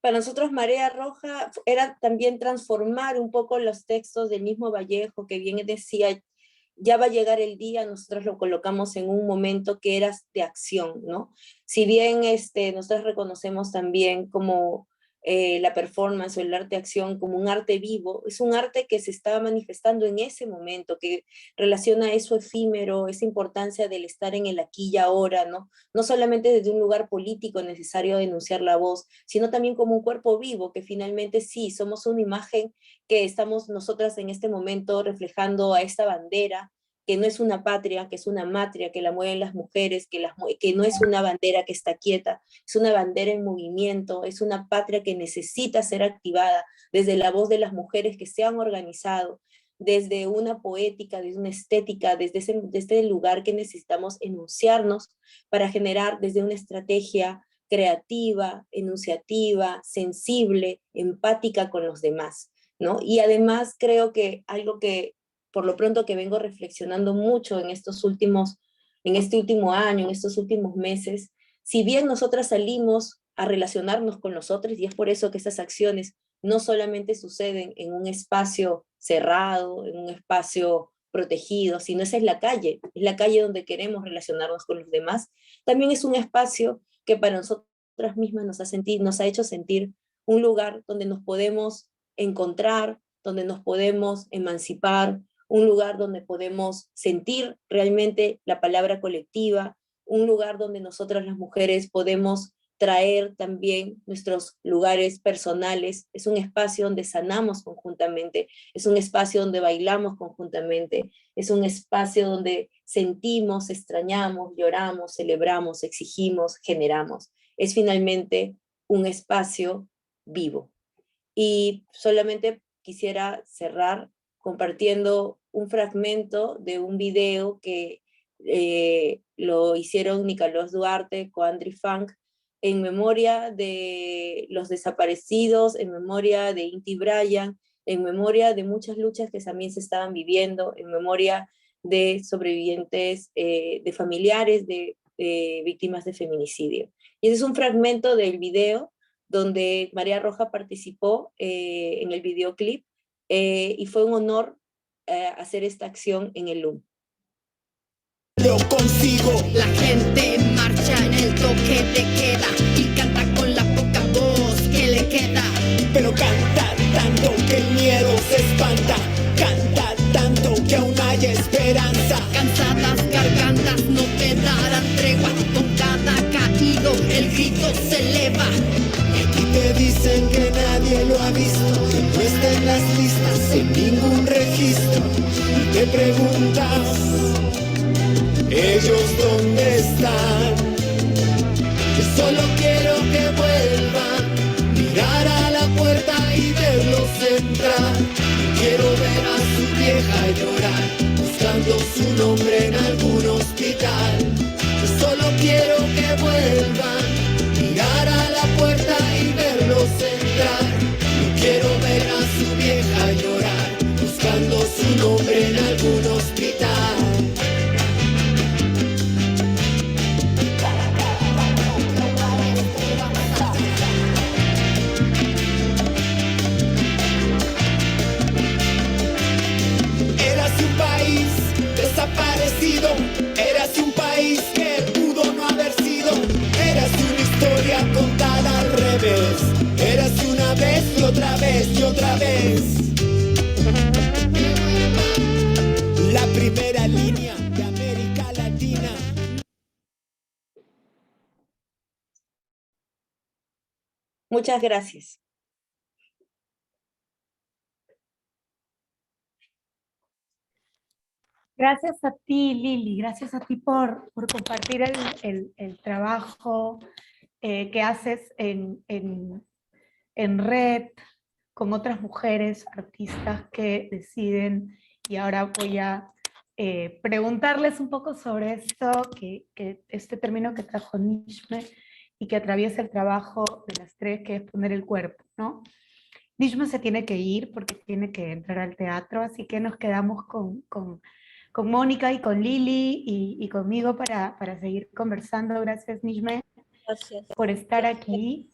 para nosotros Marea Roja era también transformar un poco los textos del mismo Vallejo, que bien decía, ya va a llegar el día, nosotros lo colocamos en un momento que era de acción, ¿no? Si bien nosotros reconocemos también como la performance o el arte de acción como un arte vivo, es un arte que se estaba manifestando en ese momento, que relaciona eso efímero, esa importancia del estar en el aquí y ahora, ¿no? No solamente desde un lugar político necesario denunciar la voz, sino también como un cuerpo vivo, que finalmente sí, somos una imagen que estamos nosotras en este momento reflejando a esta bandera, que no es una patria, que es una matria, que la mueven las mujeres, que no es una bandera que está quieta, es una bandera en movimiento, es una patria que necesita ser activada desde la voz de las mujeres que se han organizado, desde una poética, desde una estética, desde este lugar que necesitamos enunciarnos para generar desde una estrategia creativa, enunciativa, sensible, empática con los demás, ¿no? Y además creo que algo que por lo pronto que vengo reflexionando mucho en este último año, en estos últimos meses, si bien nosotras salimos a relacionarnos con los otros, y es por eso que estas acciones no solamente suceden en un espacio cerrado, en un espacio protegido, sino esa es la calle donde queremos relacionarnos con los demás, también es un espacio que para nosotras mismas nos ha hecho sentir un lugar donde nos podemos encontrar, donde nos podemos emancipar, un lugar donde podemos sentir realmente la palabra colectiva, un lugar donde nosotras las mujeres podemos traer también nuestros lugares personales, es un espacio donde sanamos conjuntamente, es un espacio donde bailamos conjuntamente, es un espacio donde sentimos, extrañamos, lloramos, celebramos, exigimos, generamos. Es finalmente un espacio vivo. Y solamente quisiera cerrar compartiendo un fragmento de un video que lo hicieron Nicolás Duarte con Andri Funk en memoria de los desaparecidos, en memoria de Inti Bryan, en memoria de muchas luchas que también se estaban viviendo, en memoria de sobrevivientes, de familiares de víctimas de feminicidio. Y ese es un fragmento del video donde Marea Roja participó en el videoclip, y fue un honor hacer esta acción en el LUM. Lo consigo. La gente marcha en el toque de queda y canta con la poca voz que le queda. Pero canta tanto que el miedo se espanta, canta tanto que aún hay esperanza. Cansadas gargantas no te darán tregua, con cada caído el grito se eleva. Te dicen que nadie lo ha visto, que no está en las listas, en ningún registro. Y te preguntas, ¿ellos dónde están? Yo solo quiero que vuelvan, mirar a la puerta y verlos entrar. Quiero ver a su vieja llorar, buscando su nombre en algún hospital. Yo solo quiero que vuelvan, mirar a la puerta y verlos entrar. No quiero ver a su vieja llorar, buscando su nombre en algún hospital. Érase un país desaparecido, érase un país que pudo no haber sido, érase una historia contada al revés, érase una vez y otra vez y otra vez. La primera línea de América Latina. Muchas gracias. Gracias a ti, Lili, gracias a ti por compartir el trabajo que haces en red con otras mujeres artistas que deciden. Y ahora voy a preguntarles un poco sobre esto, que este término que trajo Nishme y que atraviesa el trabajo de las tres, que es poner el cuerpo, ¿no? Nishme se tiene que ir porque tiene que entrar al teatro, así que nos quedamos con Mónica y con Lili y conmigo para seguir conversando. Gracias, Nishme, Gracias. por estar aquí.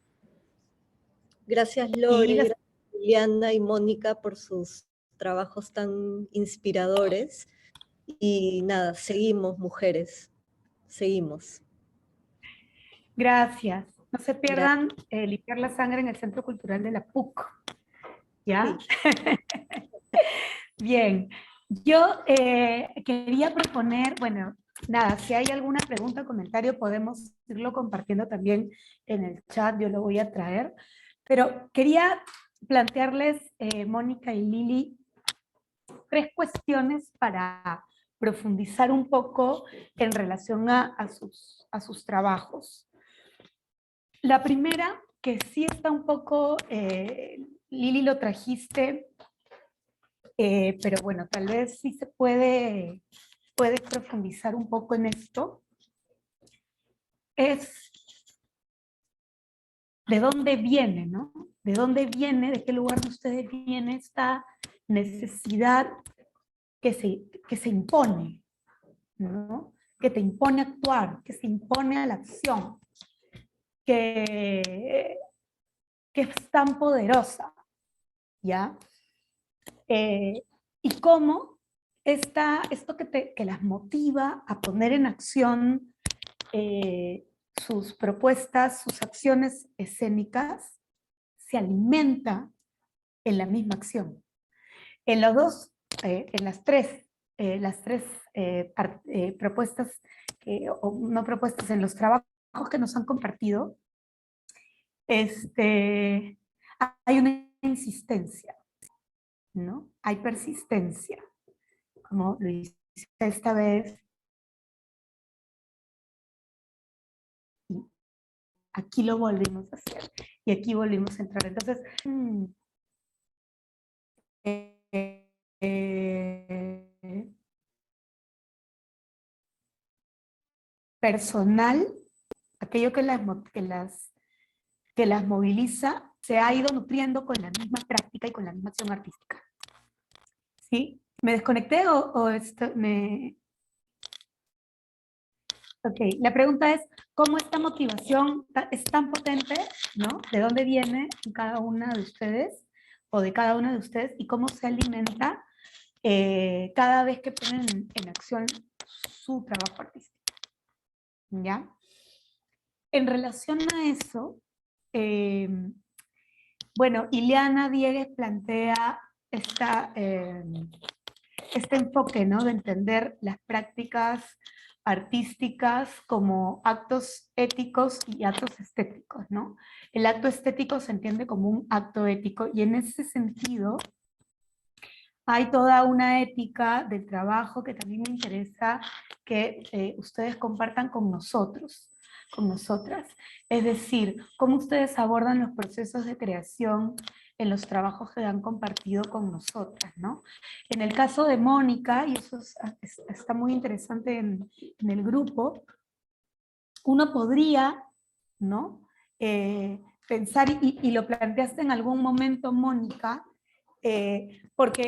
Gracias Lore, Y gracias Liliana y Mónica por sus trabajos tan inspiradores. Y nada, seguimos mujeres, seguimos. gracias. No se pierdan limpiar la sangre en el Centro Cultural de la PUC. ¿Ya? Sí. Bien. Yo quería proponer, bueno, nada, si hay alguna pregunta o comentario podemos irlo compartiendo también en el chat, yo lo voy a traer. Pero quería plantearles, Mónica y Lili, 3 cuestiones para profundizar un poco en relación a sus trabajos. La primera, que sí está un poco, Lili lo trajiste, pero bueno, tal vez sí se puede profundizar un poco en esto, es de dónde viene, ¿no? ¿De dónde viene, de qué lugar de ustedes viene esta necesidad que se impone, ¿no? Que te impone a actuar, que se impone a la acción, que es tan poderosa, ¿ya? Y cómo esto que las motiva a poner en acción sus propuestas, sus acciones escénicas, se alimenta en la misma acción. En las tres propuestas, o no propuestas, en los trabajos que nos han compartido, hay una insistencia, ¿no? Hay persistencia, como lo hice esta vez. Y aquí lo volvimos a hacer, y aquí volvimos a entrar. Entonces, personal, aquello que las moviliza, se ha ido nutriendo con la misma práctica y con la misma acción artística. ¿Sí? ¿Me desconecté o esto me...? Ok, la pregunta es, ¿cómo esta motivación es tan potente, ¿no? ¿De dónde viene en cada una de ustedes, o de cada una de ustedes, y cómo se alimenta cada vez que ponen en acción su trabajo artístico? ¿Ya? En relación a eso, bueno, Ileana Diegues plantea este enfoque, ¿no? De entender las prácticas artísticas como actos éticos y actos estéticos, ¿no? El acto estético se entiende como un acto ético, y en ese sentido hay toda una ética del trabajo que también me interesa que ustedes compartan con nosotros, con nosotras. Es decir, cómo ustedes abordan los procesos de creación en los trabajos que han compartido con nosotras, ¿no? En el caso de Mónica, y eso está muy interesante en el grupo, uno podría, ¿no? Pensar, y lo planteaste en algún momento, Mónica, porque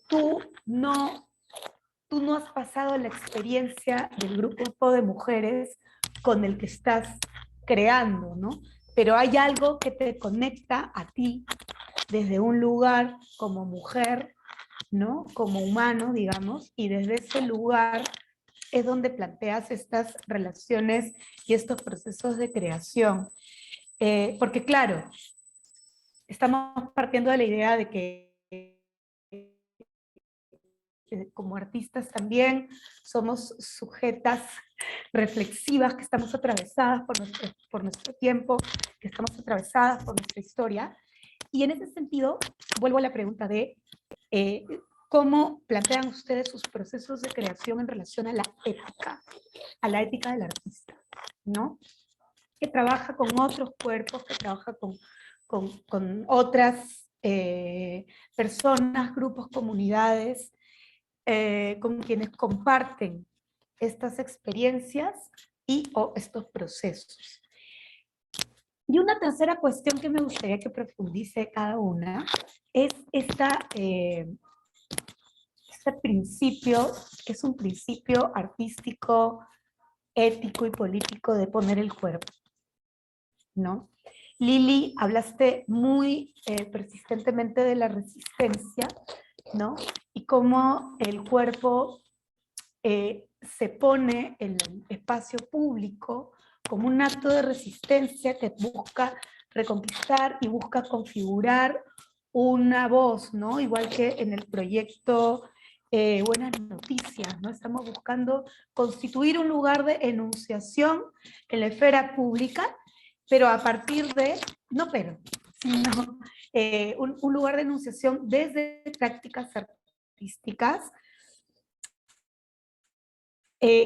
tú no has pasado la experiencia del grupo de mujeres con el que estás creando, ¿no? Pero hay algo que te conecta a ti desde un lugar como mujer, ¿no? Como humano, digamos, y desde ese lugar es donde planteas estas relaciones y estos procesos de creación. Porque claro, estamos partiendo de la idea de que como artistas también somos sujetas reflexivas, que estamos atravesadas por nuestro tiempo, que estamos atravesadas por nuestra historia. Y en ese sentido, vuelvo a la pregunta de cómo plantean ustedes sus procesos de creación en relación a la ética del artista, ¿no? Que trabaja con otros cuerpos, que trabaja con otras personas, grupos, comunidades, con quienes comparten estas experiencias o estos procesos. Y una tercera cuestión que me gustaría que profundice cada una es este principio, que es un principio artístico, ético y político de poner el cuerpo, ¿no? Lili, hablaste muy persistentemente de la resistencia, ¿no? Y cómo el cuerpo se pone en el espacio público como un acto de resistencia que busca reconquistar y busca configurar una voz, ¿no? Igual que en el proyecto Buenas Noticias, ¿no? Estamos buscando constituir un lugar de enunciación en la esfera pública, pero a partir de, no pero, sino un lugar de enunciación desde prácticas artísticas,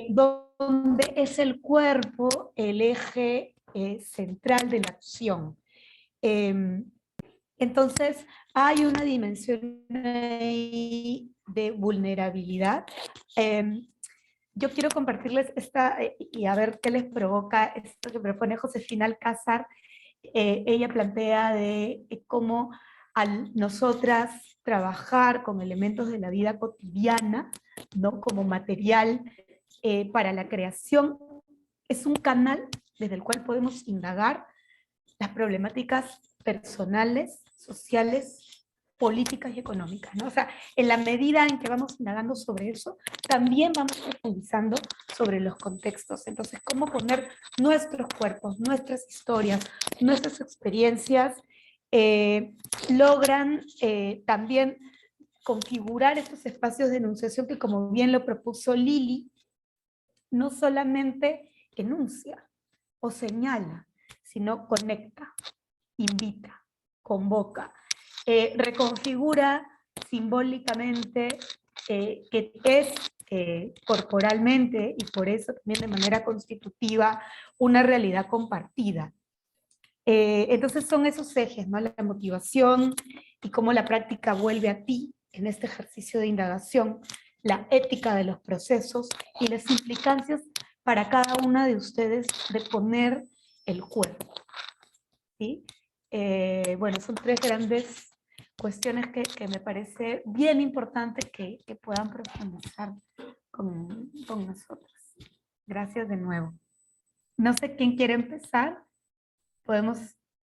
donde es el cuerpo el eje central de la acción. Entonces, hay una dimensión ahí de vulnerabilidad. Yo quiero compartirles esta, y a ver qué les provoca esto que propone Josefina Alcázar. Ella plantea de cómo al nosotras trabajar con elementos de la vida cotidiana, ¿no? Como material para la creación, es un canal desde el cual podemos indagar las problemáticas personales, sociales, políticas y económicas, ¿no? O sea, en la medida en que vamos indagando sobre eso, también vamos profundizando sobre los contextos. Entonces, cómo poner nuestros cuerpos, nuestras historias, nuestras experiencias, logran también configurar estos espacios de enunciación que, como bien lo propuso Lili, no solamente enuncia o señala, sino conecta, invita, convoca, reconfigura simbólicamente, que es corporalmente y por eso también de manera constitutiva una realidad compartida. Entonces son esos ejes, ¿no? La motivación y cómo la práctica vuelve a ti en este ejercicio de indagación, la ética de los procesos y las implicancias para cada una de ustedes de poner el cuerpo, ¿sí? Bueno, son tres grandes cuestiones que me parece bien importante que puedan profundizar con nosotros. Gracias de nuevo. No sé quién quiere empezar. Podemos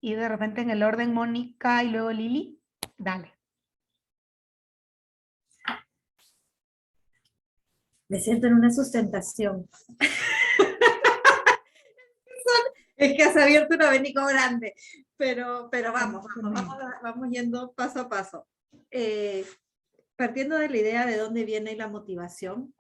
ir de repente en el orden Mónica y luego Lili. Dale. Me siento en una sustentación. Es que has abierto un abanico grande, pero vamos yendo paso a paso. Partiendo de la idea de dónde viene la motivación,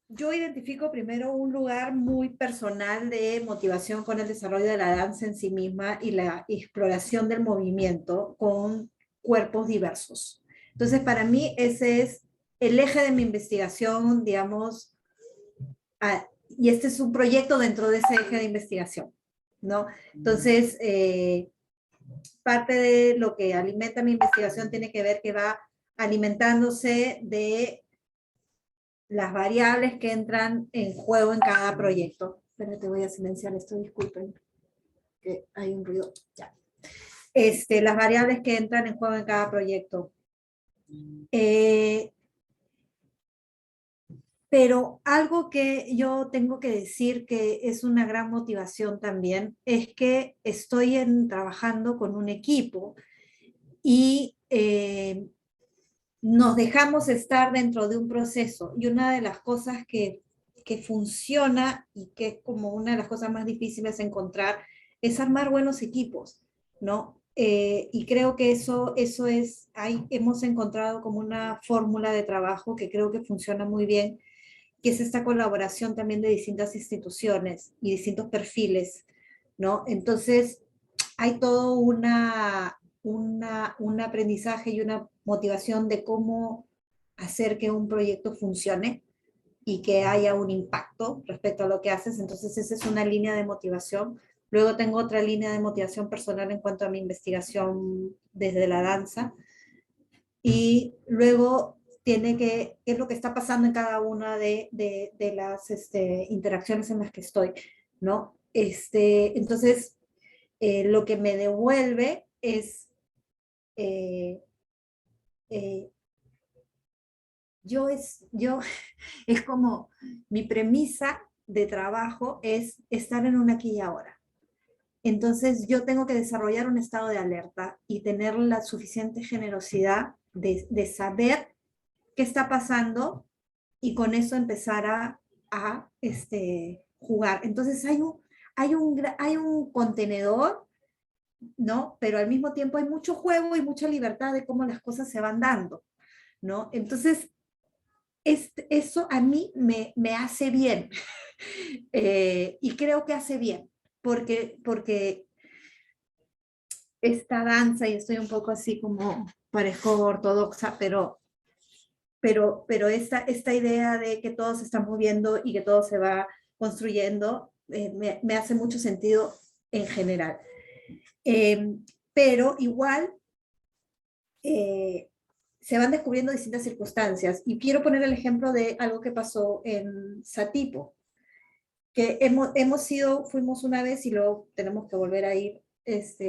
yo identifico primero un lugar muy personal de motivación con el desarrollo de la danza en sí misma y la exploración del movimiento con cuerpos diversos. Entonces, para mí ese es el eje de mi investigación, digamos, y este es un proyecto dentro de ese eje de investigación, ¿no? Entonces, parte de lo que alimenta mi investigación tiene que ver que va alimentándose de las variables que entran en juego en cada proyecto. Espérate, voy a silenciar esto, disculpen, que hay un ruido. Ya. Las variables que entran en juego en cada proyecto. Pero algo que yo tengo que decir que es una gran motivación también, es que estoy trabajando con un equipo y nos dejamos estar dentro de un proceso. Y una de las cosas que funciona y que es como una de las cosas más difíciles de encontrar es armar buenos equipos, ¿no? Y creo que eso es, ahí hemos encontrado como una fórmula de trabajo que creo que funciona muy bien, que es esta colaboración también de distintas instituciones y distintos perfiles, ¿no? Entonces, hay todo un aprendizaje y una motivación de cómo hacer que un proyecto funcione y que haya un impacto respecto a lo que haces. Entonces, esa es una línea de motivación. Luego tengo otra línea de motivación personal en cuanto a mi investigación desde la danza. Y luego tiene qué es lo que está pasando en cada una de las interacciones en las que estoy, ¿no? Entonces, lo que me devuelve es, es como mi premisa de trabajo es estar en un aquí y ahora. Entonces yo tengo que desarrollar un estado de alerta y tener la suficiente generosidad de saber qué está pasando y con eso empezar a jugar. Entonces hay un contenedor, ¿no? Pero al mismo tiempo hay mucho juego y mucha libertad de cómo las cosas se van dando, ¿no? Entonces, eso a mí me hace bien. Y creo que hace bien, porque esta danza, y estoy un poco así como, parezco ortodoxa, pero esta idea de que todo se está moviendo y que todo se va construyendo, me hace mucho sentido en general. Pero igual se van descubriendo distintas circunstancias. Y quiero poner el ejemplo de algo que pasó en Satipo, que fuimos una vez y luego tenemos que volver a ir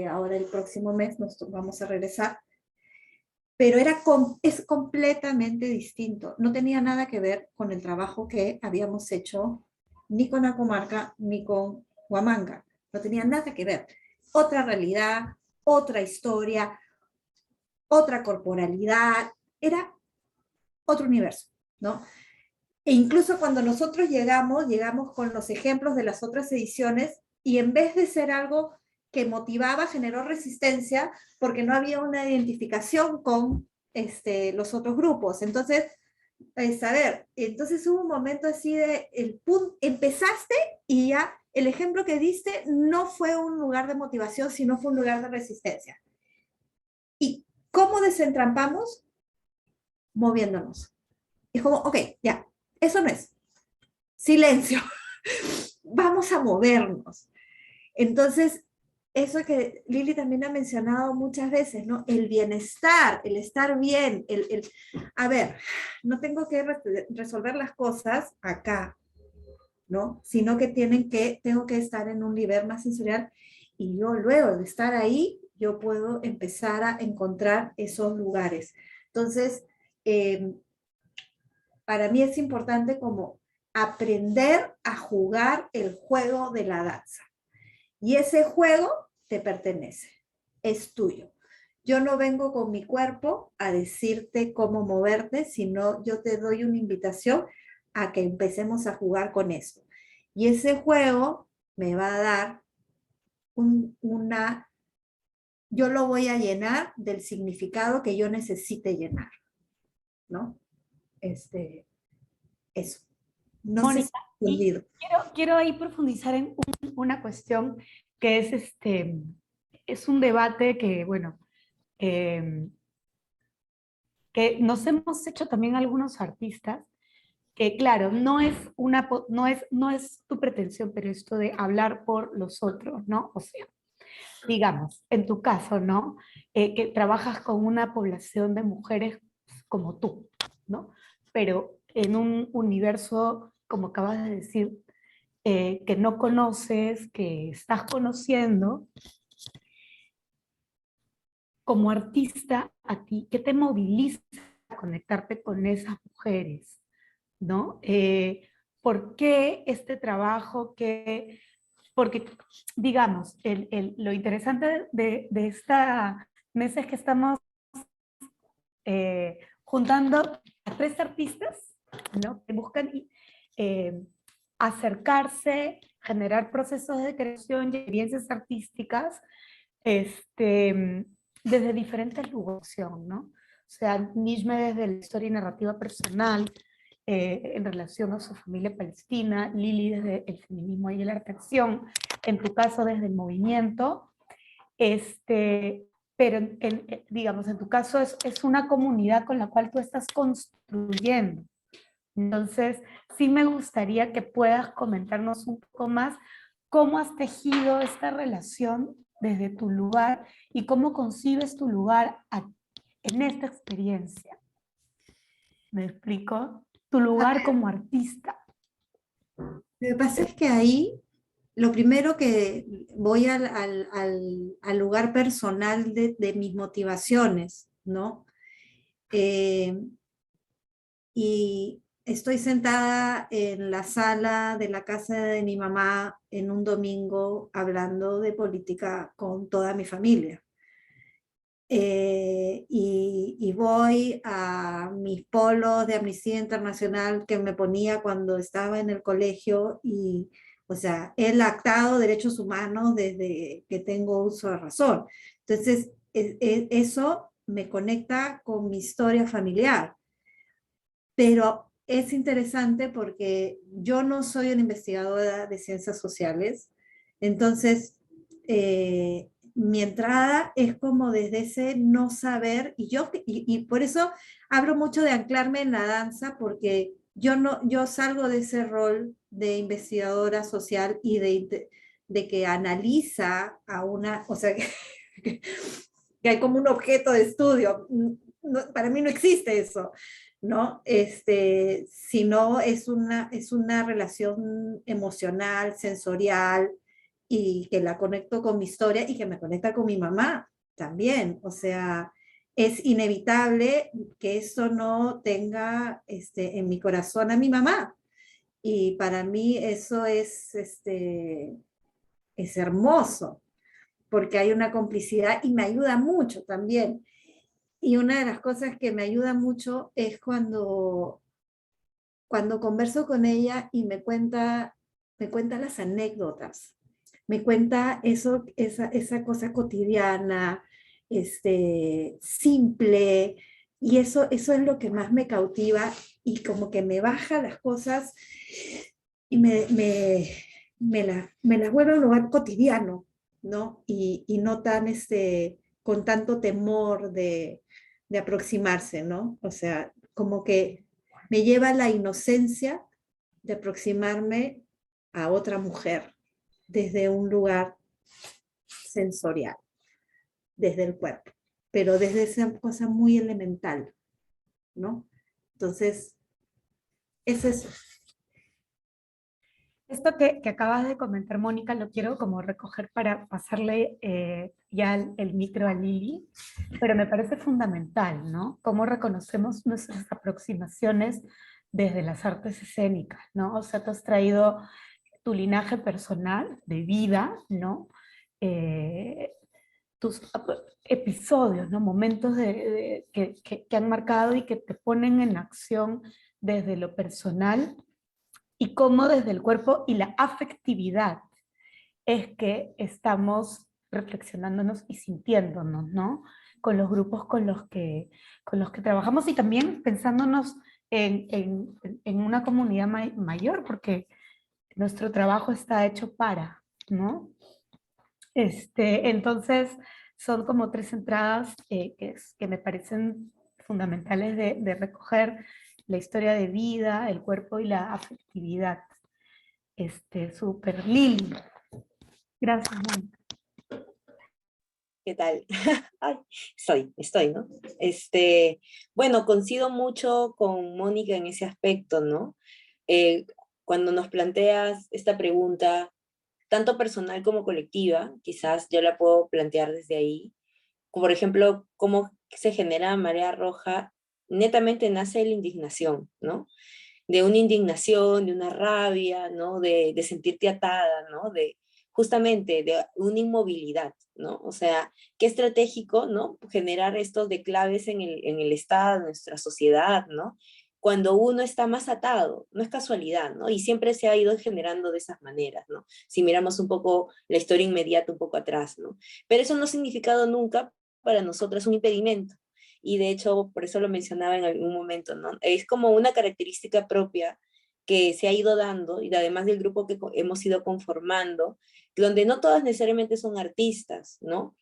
ahora el próximo mes, nos vamos a regresar. Pero es completamente distinto. No tenía nada que ver con el trabajo que habíamos hecho ni con la comarca ni con Huamanga. No tenía nada que ver. Otra realidad, otra historia, otra corporalidad, era otro universo, ¿no? E incluso cuando nosotros llegamos con los ejemplos de las otras ediciones y en vez de ser algo que motivaba, generó resistencia porque no había una identificación con los otros grupos. Entonces, a ver, entonces hubo un momento así de, empezaste y ya el ejemplo que diste no fue un lugar de motivación, sino fue un lugar de resistencia. ¿Y cómo desentrampamos? Moviéndonos. Es como, ok, ya, eso no es. Silencio. Vamos a movernos. Entonces, eso que Lili también ha mencionado muchas veces, ¿no? El bienestar, el estar bien, a ver, no tengo que resolver las cosas acá, ¿no? Sino que tengo que estar en un nivel más sensorial y yo luego de estar ahí, yo puedo empezar a encontrar esos lugares. Entonces, para mí es importante como aprender a jugar el juego de la danza. Y ese juego te pertenece, es tuyo. Yo no vengo con mi cuerpo a decirte cómo moverte, sino yo te doy una invitación a que empecemos a jugar con esto. Y ese juego me va a dar yo lo voy a llenar del significado que yo necesite llenar, ¿no? Eso. No Mónica, sé quiero ahí profundizar en una cuestión que es un debate que, bueno, que nos hemos hecho también algunos artistas, que claro, no es tu pretensión, pero esto de hablar por los otros, ¿no? O sea, digamos, en tu caso, ¿no? Que trabajas con una población de mujeres como tú, ¿no? Pero en un universo, como acabas de decir, que no conoces, que estás conociendo, como artista, a ti, ¿qué te moviliza a conectarte con esas mujeres? ¿No? ¿Por qué este trabajo porque, digamos, lo interesante de esta mesa es que estamos juntando a 3 artistas, ¿no? Que buscan acercarse, generar procesos de creación y experiencias artísticas desde diferentes lugares, ¿no? O sea, Nishme desde la historia y narrativa personal, en relación a su familia palestina, Lili desde el feminismo y la atracción, en tu caso desde el movimiento, pero digamos, en tu caso es una comunidad con la cual tú estás construyendo. Entonces, sí me gustaría que puedas comentarnos un poco más cómo has tejido esta relación desde tu lugar y cómo concibes tu lugar en esta experiencia. ¿Me explico? Tu lugar como artista. Lo que pasa es que ahí, lo primero que voy al lugar personal de mis motivaciones, ¿no? Y estoy sentada en la sala de la casa de mi mamá en un domingo hablando de política con toda mi familia. Y voy a mis polos de Amnistía Internacional que me ponía cuando estaba en el colegio y, o sea, he lactado derechos humanos desde que tengo uso de razón. Entonces, eso me conecta con mi historia familiar. Pero es interesante porque yo no soy una investigadora de ciencias sociales, entonces mi entrada es como desde ese no saber, y por eso hablo mucho de anclarme en la danza, porque yo salgo de ese rol de investigadora social y de que analiza a una, o sea, que hay como un objeto de estudio. Para mí no existe eso, ¿no? Sino es una relación emocional, sensorial, y que la conecto con mi historia y que me conecta con mi mamá también. O sea, es inevitable que eso no tenga en mi corazón a mi mamá. Y para mí eso es hermoso, porque hay una complicidad y me ayuda mucho también. Y una de las cosas que me ayuda mucho es cuando converso con ella y me cuenta las anécdotas, me cuenta esa cosa cotidiana, simple, y eso es lo que más me cautiva y como que me baja las cosas y me las vuelve a un lugar cotidiano, ¿no? Y no tan con tanto temor de aproximarse, ¿no? O sea, como que me lleva a la inocencia de aproximarme a otra mujer desde un lugar sensorial, desde el cuerpo, pero desde esa cosa muy elemental, ¿no? Entonces, es eso. Esto que acabas de comentar, Mónica, lo quiero como recoger para pasarle ya el micro a Lili, pero me parece fundamental, ¿no? Cómo reconocemos nuestras aproximaciones desde las artes escénicas, ¿no? O sea, tú has traído tu linaje personal de vida, ¿no? Tus episodios, ¿no? Momentos que han marcado y que te ponen en acción desde lo personal, y cómo desde el cuerpo y la afectividad es que estamos reflexionándonos y sintiéndonos, ¿no? Con los grupos con los que trabajamos y también pensándonos en una comunidad mayor, porque nuestro trabajo está hecho para, ¿no? Entonces, son como tres entradas que me parecen fundamentales de recoger: la historia de vida, el cuerpo y la afectividad. Súper, Lili. Gracias, Mónica. ¿Qué tal? Ay, estoy, ¿no? Bueno, coincido mucho con Mónica en ese aspecto, ¿no? Cuando nos planteas esta pregunta, tanto personal como colectiva, quizás yo la puedo plantear desde ahí. Por ejemplo, cómo se genera marea roja, netamente nace de la indignación, ¿no? De una indignación, de una rabia, ¿no? De sentirte atada, ¿no? Justamente de una inmovilidad, ¿no? O sea, qué estratégico, ¿no? Generar estos declaves en el Estado, en nuestra sociedad, ¿no? Cuando uno está más atado, no es casualidad, ¿no? Y siempre se ha ido generando de esas maneras, ¿no? Si miramos un poco la historia inmediata, un poco atrás, ¿no? Pero eso no ha significado nunca para nosotras un impedimento. Y de hecho, por eso lo mencionaba en algún momento, ¿no? Es como una característica propia que se ha ido dando, y además del grupo que hemos ido conformando, donde no todas necesariamente son artistas, ¿no?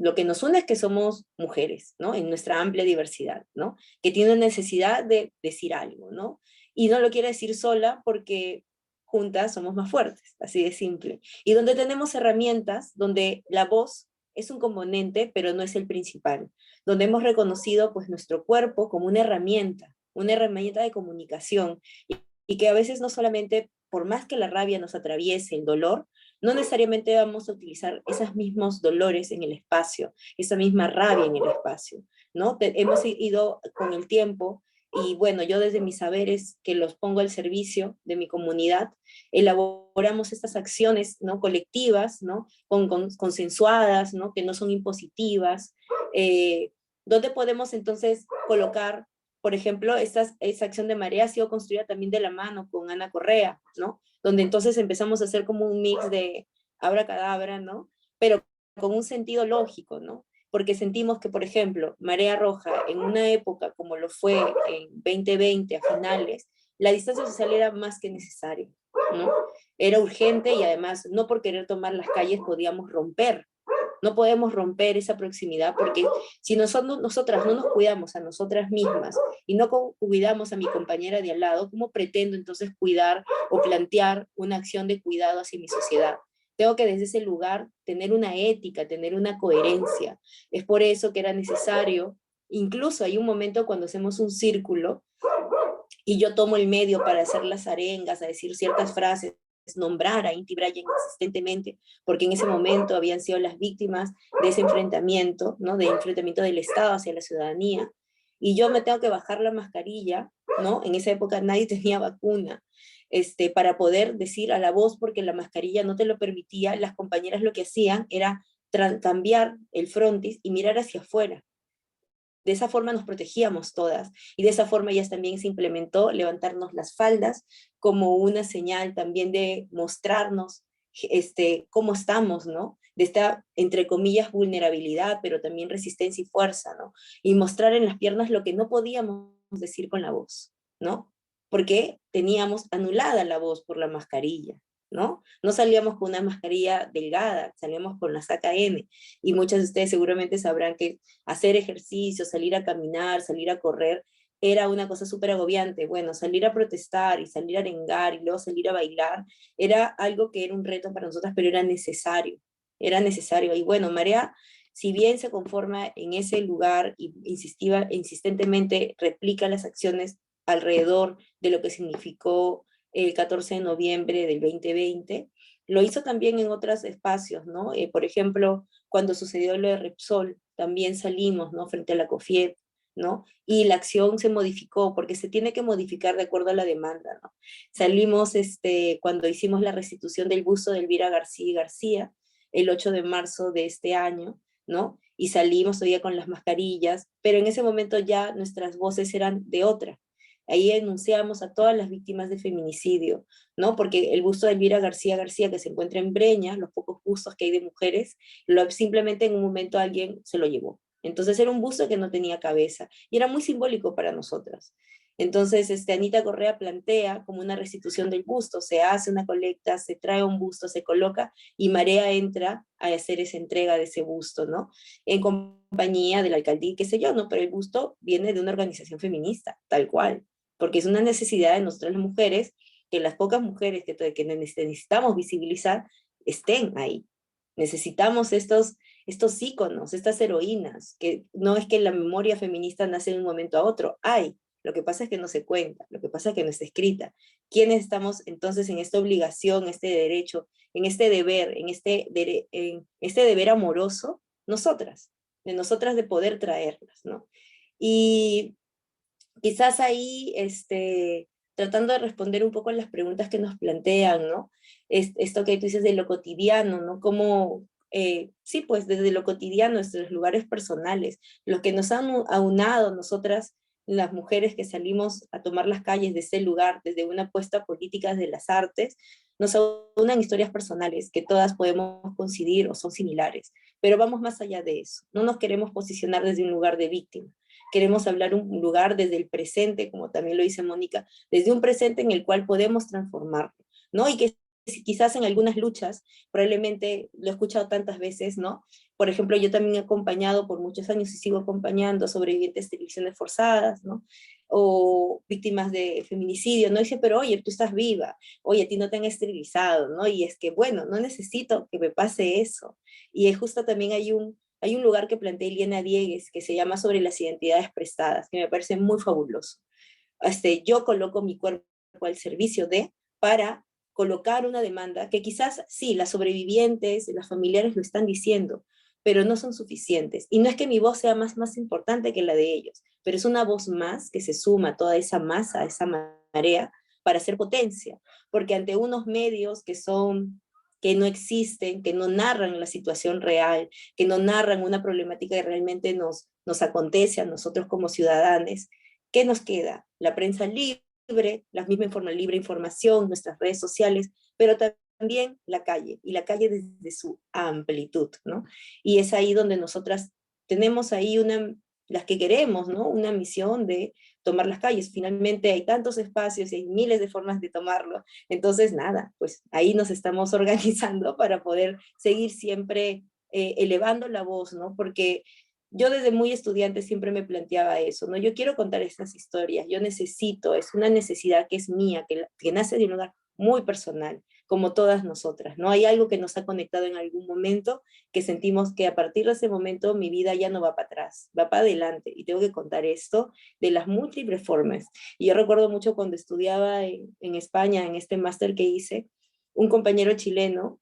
Lo que nos une es que somos mujeres, ¿no? En nuestra amplia diversidad, ¿no? Que tienen necesidad de decir algo, ¿no? Y no lo quiere decir sola porque juntas somos más fuertes, así de simple. Y donde tenemos herramientas, donde la voz es un componente, pero no es el principal. Donde hemos reconocido pues nuestro cuerpo como una herramienta de comunicación, y que a veces no solamente, por más que la rabia nos atraviese, el dolor, no necesariamente vamos a utilizar esos mismos dolores en el espacio, esa misma rabia en el espacio, ¿no? Hemos ido con el tiempo y bueno, yo desde mis saberes que los pongo al servicio de mi comunidad, elaboramos estas acciones, ¿no?, colectivas, ¿no?, consensuadas, ¿no?, que no son impositivas, donde podemos entonces colocar, por ejemplo, esa acción de marea ha sido construida también de la mano con Ana Correa, ¿no?, donde entonces empezamos a hacer como un mix de abracadabra, ¿no?, pero con un sentido lógico, ¿no?, porque sentimos que, por ejemplo, Marea Roja, en una época como lo fue en 2020, a finales, la distancia social era más que necesaria, ¿no? Era urgente y además, no por querer tomar las calles podíamos romper, no podemos romper esa proximidad, porque si nosotras no nos cuidamos a nosotras mismas y no cuidamos a mi compañera de al lado, ¿cómo pretendo entonces cuidar o plantear una acción de cuidado hacia mi sociedad? Tengo que desde ese lugar tener una ética, tener una coherencia. Es por eso que era necesario, incluso hay un momento cuando hacemos un círculo y yo tomo el medio para hacer las arengas, a decir ciertas frases, nombrar a Inti Bryan insistentemente, porque en ese momento habían sido las víctimas de ese enfrentamiento, ¿no?, de enfrentamiento del Estado hacia la ciudadanía, y yo me tengo que bajar la mascarilla, ¿no?, en esa época nadie tenía vacuna, para poder decir a la voz, porque la mascarilla no te lo permitía, las compañeras lo que hacían era cambiar el frontis y mirar hacia afuera. De esa forma nos protegíamos todas, y de esa forma ya también se implementó levantarnos las faldas como una señal también de mostrarnos cómo estamos, ¿no? De esta, entre comillas, vulnerabilidad, pero también resistencia y fuerza, ¿no? Y mostrar en las piernas lo que no podíamos decir con la voz, ¿no? Porque teníamos anulada la voz por la mascarilla, ¿no? No salíamos con una mascarilla delgada, salíamos con las AKM, y muchas de ustedes seguramente sabrán que hacer ejercicio, salir a caminar, salir a correr, era una cosa súper agobiante. Bueno, salir a protestar y salir a arengar y luego salir a bailar, era algo que era un reto para nosotras, pero era necesario, y bueno, Marea, si bien se conforma en ese lugar y insistentemente replica las acciones alrededor de lo que significó el 14 de noviembre del 2020, lo hizo también en otros espacios, ¿no? Por ejemplo, cuando sucedió lo de Repsol, también salimos, ¿no?, frente a la COFIEP, ¿no? Y la acción se modificó, porque se tiene que modificar de acuerdo a la demanda, ¿no? Salimos cuando hicimos la restitución del busto de Elvira García García, el 8 de marzo de este año, ¿no? Y salimos todavía con las mascarillas, pero en ese momento ya nuestras voces eran de otra. Ahí denunciamos a todas las víctimas de feminicidio, ¿no? Porque el busto de Elvira García García, que se encuentra en Breña, los pocos bustos que hay de mujeres, simplemente en un momento alguien se lo llevó. Entonces era un busto que no tenía cabeza, y era muy simbólico para nosotras. Entonces Anita Correa plantea como una restitución del busto, se hace una colecta, se trae un busto, se coloca, y Marea entra a hacer esa entrega de ese busto, ¿no? En compañía de la alcaldía, qué sé yo, ¿no? Pero el busto viene de una organización feminista, tal cual, porque es una necesidad de nosotras las mujeres, que las pocas mujeres que necesitamos visibilizar estén ahí. Necesitamos estos íconos, estas heroínas, que no es que la memoria feminista nace de un momento a otro, hay. Lo que pasa es que no se cuenta, lo que pasa es que no está escrita. ¿Quiénes estamos entonces en esta obligación, este derecho, en este deber, en este deber amoroso? Nosotras de poder traerlas, ¿no? Y quizás ahí, tratando de responder un poco a las preguntas que nos plantean, ¿no? Esto que tú dices de lo cotidiano, ¿no? Como, sí, pues desde lo cotidiano, desde los lugares personales, los que nos han aunado nosotras, las mujeres que salimos a tomar las calles de ese lugar, desde una apuesta política de las artes, nos aunan historias personales que todas podemos coincidir o son similares, pero vamos más allá de eso. No nos queremos posicionar desde un lugar de víctima, queremos hablar un lugar desde el presente, como también lo dice Mónica, desde un presente en el cual podemos transformarlo, ¿no? Y que quizás en algunas luchas, probablemente lo he escuchado tantas veces, ¿no? Por ejemplo, yo también he acompañado por muchos años y sigo acompañando a sobrevivientes de esterilizaciones forzadas, ¿no? O víctimas de feminicidio, ¿no? Dice, pero oye, tú estás viva, oye, a ti no te han esterilizado, ¿no? Y es que, bueno, no necesito que me pase eso. Y justo también hay un lugar que plantea Eliana Diegues, que se llama Sobre las identidades prestadas, que me parece muy fabuloso. Yo coloco mi cuerpo al servicio para colocar una demanda que quizás, sí, las sobrevivientes, las familiares lo están diciendo, pero no son suficientes. Y no es que mi voz sea más importante que la de ellos, pero es una voz más que se suma a toda esa masa, a esa marea, para hacer potencia. Porque ante unos medios que no existen, que no narran la situación real, que no narran una problemática que realmente nos acontece a nosotros como ciudadanos, ¿qué nos queda? La prensa libre, la misma libre información, nuestras redes sociales, pero también la calle, y la calle desde su amplitud, ¿no? Y es ahí donde nosotras tenemos ahí las que queremos, ¿no? Una misión de tomar las calles. Finalmente hay tantos espacios y hay miles de formas de tomarlo. Entonces, nada, pues ahí nos estamos organizando para poder seguir siempre elevando la voz, ¿no? Porque yo desde muy estudiante siempre me planteaba eso, ¿no? Yo quiero contar estas historias, yo necesito, es una necesidad que es mía, que nace de un lugar muy personal, como todas nosotras, ¿no? Hay algo que nos ha conectado en algún momento, que sentimos que a partir de ese momento mi vida ya no va para atrás, va para adelante, y tengo que contar esto de las múltiples formas. Y yo recuerdo mucho cuando estudiaba en España, en este máster que hice, un compañero chileno,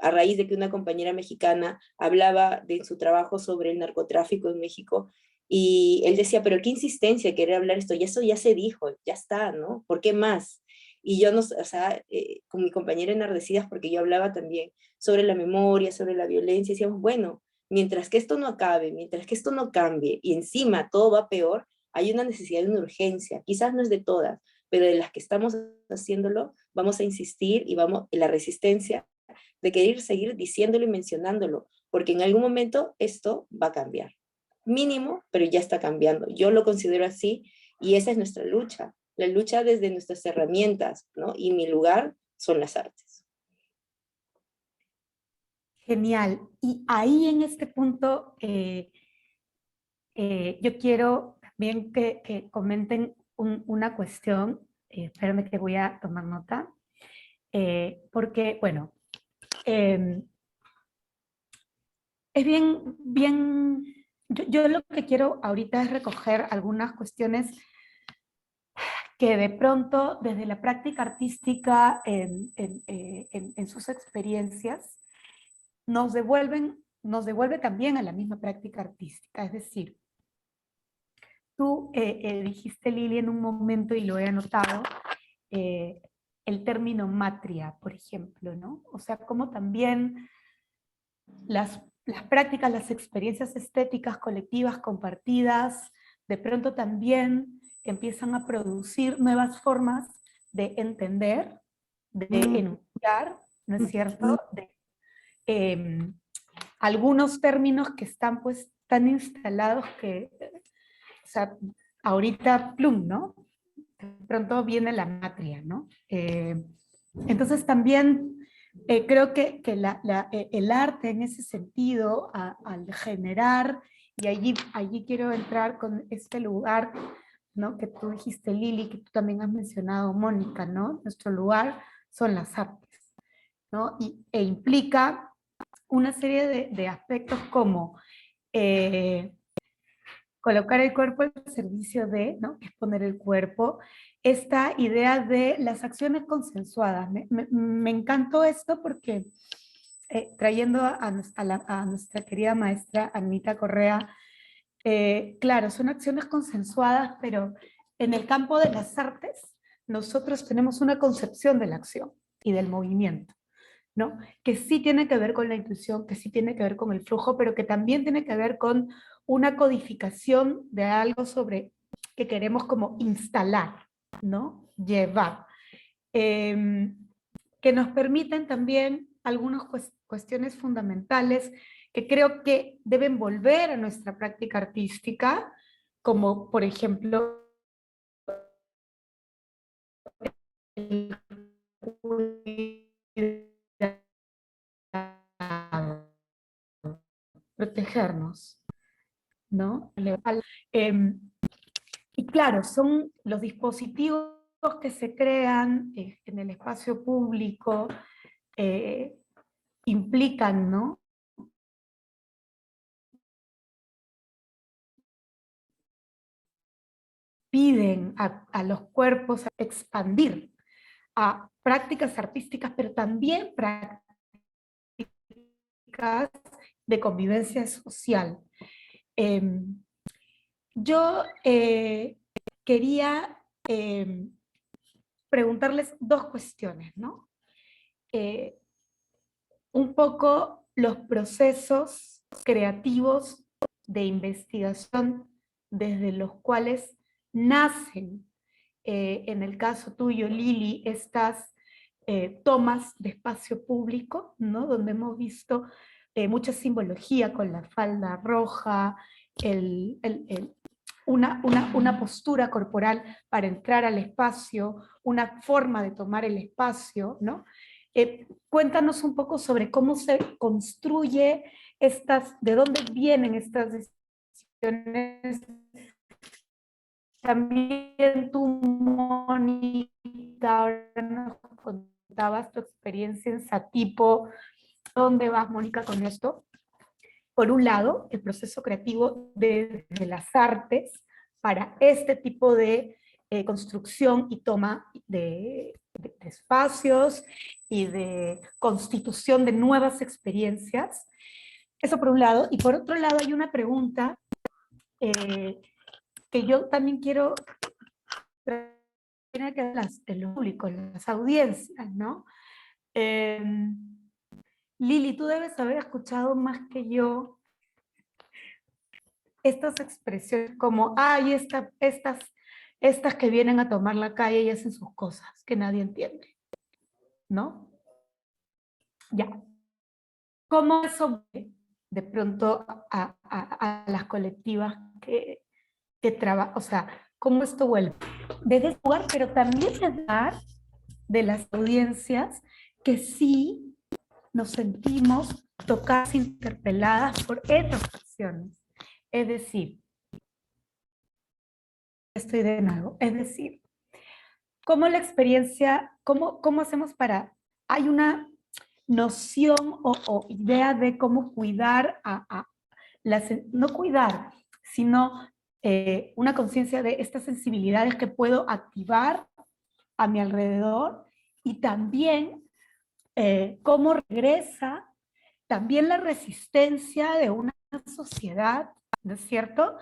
a raíz de que una compañera mexicana hablaba de su trabajo sobre el narcotráfico en México, y él decía, pero qué insistencia querer hablar esto, y eso ya se dijo, ya está, ¿no? ¿Por qué más? Y yo, o sea, con mi compañera enardecidas, porque yo hablaba también sobre la memoria, sobre la violencia, y decíamos, bueno, mientras que esto no acabe, mientras que esto no cambie, y encima todo va peor, hay una necesidad de una urgencia, quizás no es de todas, pero de las que estamos haciéndolo, vamos a insistir y vamos, en la resistencia de querer seguir diciéndolo y mencionándolo, porque en algún momento esto va a cambiar. Mínimo, pero ya está cambiando. Yo lo considero así, y esa es nuestra lucha, la lucha desde nuestras herramientas, ¿no? Y mi lugar son las artes. Genial. Y ahí en este punto, yo quiero también que comenten una cuestión, espérame que voy a tomar nota, porque, bueno, es bien, yo lo que quiero ahorita es recoger algunas cuestiones que de pronto desde la práctica artística en sus experiencias nos devuelve también a la misma práctica artística. Es decir, tú dijiste, Lili, en un momento, y lo he anotado, el término matria, por ejemplo, ¿no? O sea, como también las prácticas, las experiencias estéticas colectivas compartidas, de pronto también empiezan a producir nuevas formas de entender, de enunciar, ¿no es cierto? De algunos términos que están pues tan instalados que, o sea, ahorita plum, ¿no? De pronto viene la matria, ¿no? Entonces también creo que el arte en ese sentido, al generar, y allí quiero entrar con este lugar, ¿no? Que tú dijiste, Lili, que tú también has mencionado, Mónica, ¿no? Nuestro lugar son las artes, ¿no? E implica una serie de aspectos como colocar el cuerpo al servicio de, ¿no? Que es poner el cuerpo, esta idea de las acciones consensuadas. Me encantó esto porque trayendo a nuestra querida maestra Anita Correa, claro, son acciones consensuadas, pero en el campo de las artes nosotros tenemos una concepción de la acción y del movimiento, ¿no? Que sí tiene que ver con la intuición, que sí tiene que ver con el flujo, pero que también tiene que ver con una codificación de algo sobre que queremos como instalar, ¿no? Llevar. Que nos permiten también algunas cuestiones fundamentales que creo que deben volver a nuestra práctica artística, como por ejemplo el protegernos, ¿no? Y claro, son los dispositivos que se crean en el espacio público, implican, ¿no? Piden a los cuerpos expandir a prácticas artísticas, pero también prácticas de convivencia social. Yo quería preguntarles dos cuestiones, ¿no? Un poco los procesos creativos de investigación desde los cuales nacen, en el caso tuyo, Lili, estas tomas de espacio público, ¿no? Donde hemos visto mucha simbología con la falda roja, una postura corporal para entrar al espacio, una forma de tomar el espacio, ¿no? Cuéntanos un poco sobre cómo se construye de dónde vienen estas decisiones. También tú, Mónica, ahora nos contabas tu experiencia en Satipo. ¿Dónde vas, Mónica, con esto? Por un lado, el proceso creativo de las artes para este tipo de construcción y toma de espacios y de constitución de nuevas experiencias. Eso por un lado. Y por otro lado hay una pregunta que yo también quiero tener que ver el público, las audiencias, ¿no? Lili, tú debes haber escuchado más que yo estas expresiones como, ay, estas que vienen a tomar la calle y hacen sus cosas, que nadie entiende, ¿no? Ya. ¿Cómo eso de pronto a las colectivas que trabajan? O sea, ¿cómo esto vuelve? Desde ese lugar, pero también de las audiencias que sí nos sentimos tocadas, interpeladas por estas acciones. Es decir, estoy de nuevo, es decir, ¿cómo la experiencia, cómo hacemos para, hay una noción o idea de cómo cuidar no cuidar, sino una conciencia de estas sensibilidades que puedo activar a mi alrededor y también cómo regresa también la resistencia de una sociedad, ¿no es cierto?,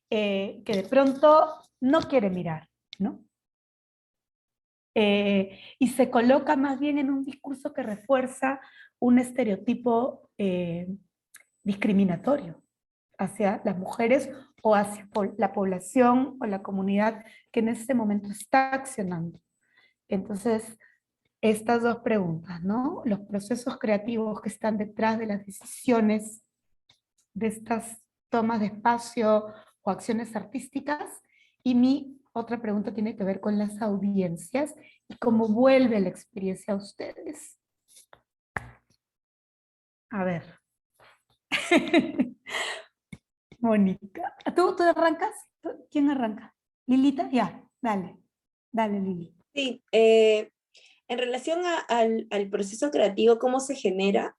que de pronto no quiere mirar, ¿no? Y se coloca más bien en un discurso que refuerza un estereotipo discriminatorio hacia las mujeres o hacia la población o la comunidad que en este momento está accionando. Entonces, estas dos preguntas, ¿no? Los procesos creativos que están detrás de las decisiones de estas tomas de espacio o acciones artísticas, y mi otra pregunta tiene que ver con las audiencias y cómo vuelve la experiencia a ustedes. A ver. Mónica. ¿Tú arrancas? ¿Quién arranca? ¿Lilita? Ya, dale. Dale, Lili. Sí, en relación al proceso creativo, ¿cómo se genera?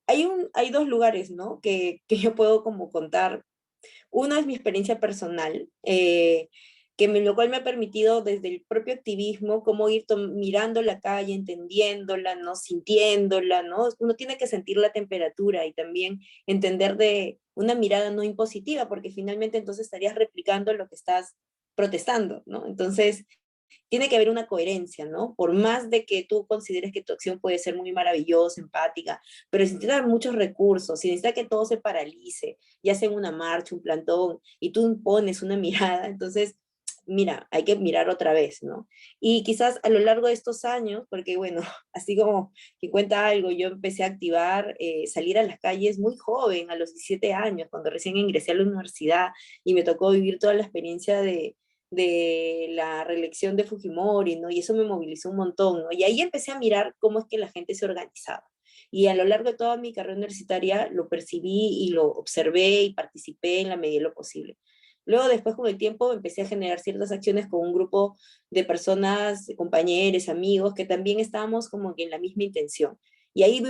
Hay dos lugares, ¿no? Que yo puedo como contar. Uno es mi experiencia personal, lo cual me ha permitido desde el propio activismo cómo ir mirando la calle, entendiéndola, ¿no? Sintiéndola, ¿no? Uno tiene que sentir la temperatura y también entender de una mirada no impositiva, porque finalmente entonces estarías replicando lo que estás protestando, ¿no? Entonces, tiene que haber una coherencia, ¿no? Por más de que tú consideres que tu acción puede ser muy maravillosa, empática, pero necesita muchos recursos, si necesita que todo se paralice, ya sea en una marcha, un plantón, y tú impones una mirada, entonces, mira, hay que mirar otra vez, ¿no? Y quizás a lo largo de estos años, porque bueno, así como que cuenta algo, yo empecé a activar, salir a las calles muy joven, a los 17 años, cuando recién ingresé a la universidad, y me tocó vivir toda la experiencia de la reelección de Fujimori, ¿no? Y eso me movilizó un montón, ¿no? Y ahí empecé a mirar cómo es que la gente se organizaba. Y a lo largo de toda mi carrera universitaria lo percibí y lo observé y participé en la medida de lo posible. Luego, después, con el tiempo, empecé a generar ciertas acciones con un grupo de personas, compañeros, amigos, que también estábamos como que en la misma intención. Y ahí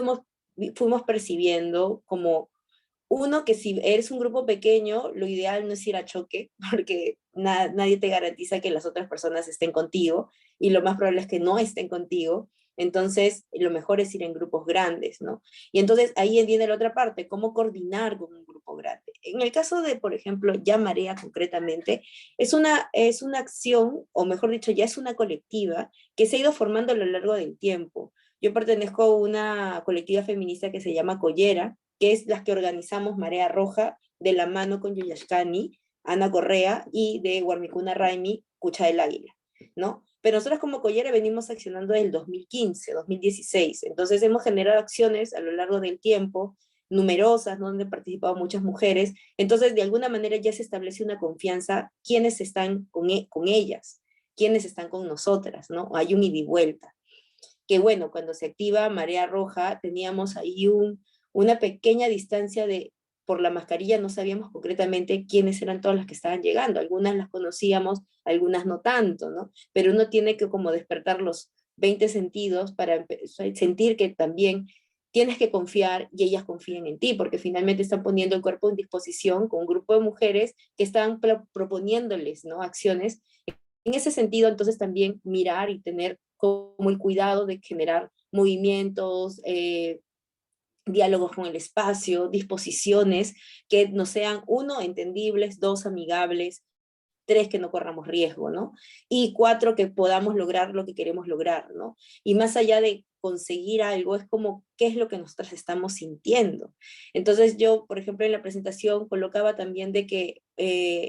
fuimos percibiendo como uno, que si eres un grupo pequeño, lo ideal no es ir a choque, porque nadie te garantiza que las otras personas estén contigo, y lo más probable es que no estén contigo. Entonces, lo mejor es ir en grupos grandes, ¿no? Y entonces ahí viene la otra parte, cómo coordinar con un grupo grande. En el caso de, por ejemplo, Ya Marea concretamente, es una acción, o mejor dicho, ya es una colectiva que se ha ido formando a lo largo del tiempo. Yo pertenezco a una colectiva feminista que se llama Collera, que es las que organizamos Marea Roja, de la mano con Yuyashkani, Ana Correa, y de Guarmicuna Raimi, Cucha del Águila, ¿no? Pero nosotros como Collera venimos accionando desde el 2015, 2016, entonces hemos generado acciones a lo largo del tiempo, numerosas, ¿no? Donde han participado muchas mujeres, entonces de alguna manera ya se establece una confianza, quiénes están con ellas, quiénes están con nosotras, ¿no? Hay un ida y vuelta. Que bueno, cuando se activa Marea Roja, teníamos ahí una pequeña distancia de, por la mascarilla no sabíamos concretamente quiénes eran todas las que estaban llegando, algunas las conocíamos, algunas no tanto, ¿no? Pero uno tiene que como despertar los 20 sentidos para sentir que también tienes que confiar y ellas confían en ti, porque finalmente están poniendo el cuerpo en disposición con un grupo de mujeres que están proponiéndoles, ¿no? Acciones. En ese sentido, entonces también mirar y tener como el cuidado de generar movimientos, diálogos con el espacio, disposiciones que no sean, 1, entendibles, 2, amigables, 3, que no corramos riesgo, ¿no? Y 4, que podamos lograr lo que queremos lograr, ¿no? Y más allá de conseguir algo, es como qué es lo que nosotras estamos sintiendo. Entonces yo, por ejemplo, en la presentación colocaba también de que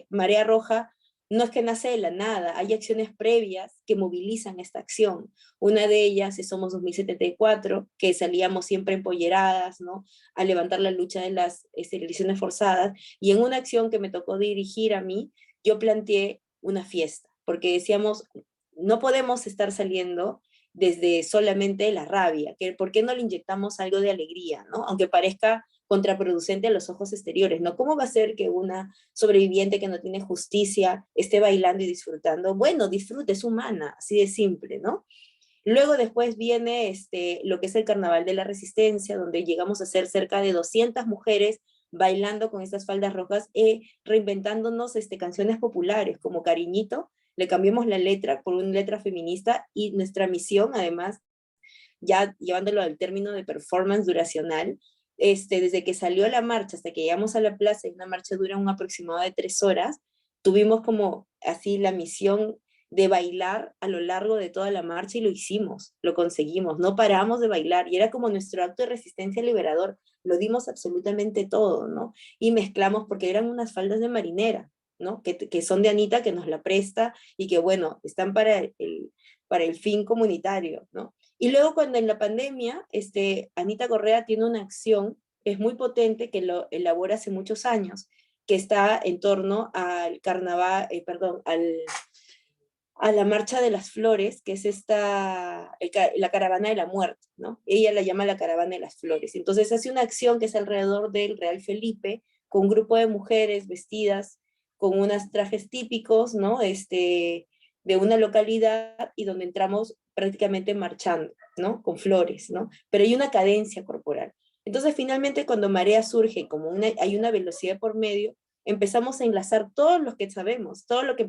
Marea Roja no es que nace de la nada, hay acciones previas que movilizan esta acción. Una de ellas es Somos 2074, que salíamos siempre empolleradas, ¿no? A levantar la lucha de las esterilizaciones forzadas, y en una acción que me tocó dirigir a mí, yo planteé una fiesta, porque decíamos, no podemos estar saliendo desde solamente la rabia, que ¿por qué no le inyectamos algo de alegría, ¿no? Aunque parezca contraproducente a los ojos exteriores, ¿no? ¿Cómo va a ser que una sobreviviente que no tiene justicia esté bailando y disfrutando? Bueno, disfrute, es humana, así de simple, ¿no? Luego después viene lo que es el Carnaval de la Resistencia, donde llegamos a ser cerca de 200 mujeres bailando con estas faldas rojas, reinventándonos canciones populares como Cariñito, le cambiamos la letra por una letra feminista, y nuestra misión, además, ya llevándolo al término de performance duracional, desde que salió la marcha hasta que llegamos a la plaza, y una marcha dura un aproximado de 3 horas, tuvimos como así la misión de bailar a lo largo de toda la marcha, y lo hicimos, lo conseguimos, no paramos de bailar, y era como nuestro acto de resistencia liberador, lo dimos absolutamente todo, ¿no? Y mezclamos, porque eran unas faldas de marinera, ¿no? Que son de Anita, que nos la presta, y que bueno, están para el fin comunitario, ¿no? Y luego cuando en la pandemia, Anita Correa tiene una acción que es muy potente, que lo elabora hace muchos años, que está en torno al carnaval, a la Marcha de las Flores, que es la Caravana de la Muerte, ¿no? Ella la llama la Caravana de las Flores. Entonces hace una acción que es alrededor del Real Felipe, con un grupo de mujeres vestidas con unos trajes típicos, ¿no? De una localidad, y donde entramos prácticamente marchando, ¿no? Con flores, ¿no? Pero hay una cadencia corporal. Entonces finalmente cuando Marea surge, como hay una velocidad por medio, empezamos a enlazar todos los que sabemos, todo lo que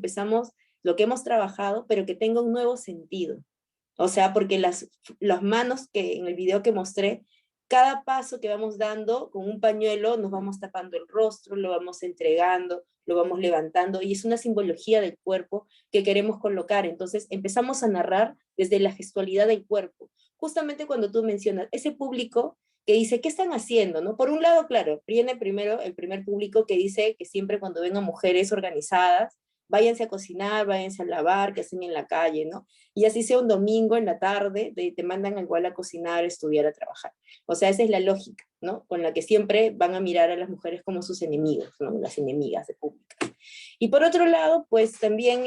hemos trabajado, pero que tenga un nuevo sentido. O sea, porque las manos que en el video que mostré, cada paso que vamos dando con un pañuelo, nos vamos tapando el rostro, lo vamos entregando, lo vamos levantando, y es una simbología del cuerpo que queremos colocar. Entonces empezamos a narrar desde la gestualidad del cuerpo. Justamente cuando tú mencionas ese público que dice, ¿qué están haciendo? ¿No? Por un lado, claro, viene primero el primer público que dice que siempre cuando vengan mujeres organizadas, váyanse a cocinar, váyanse a lavar, que hacen en la calle, ¿no? Y así sea un domingo en la tarde, te mandan igual a cocinar, a estudiar, a trabajar. O sea, esa es la lógica, ¿no? Con la que siempre van a mirar a las mujeres como sus enemigos, ¿no? Las enemigas de pública. Y por otro lado, pues también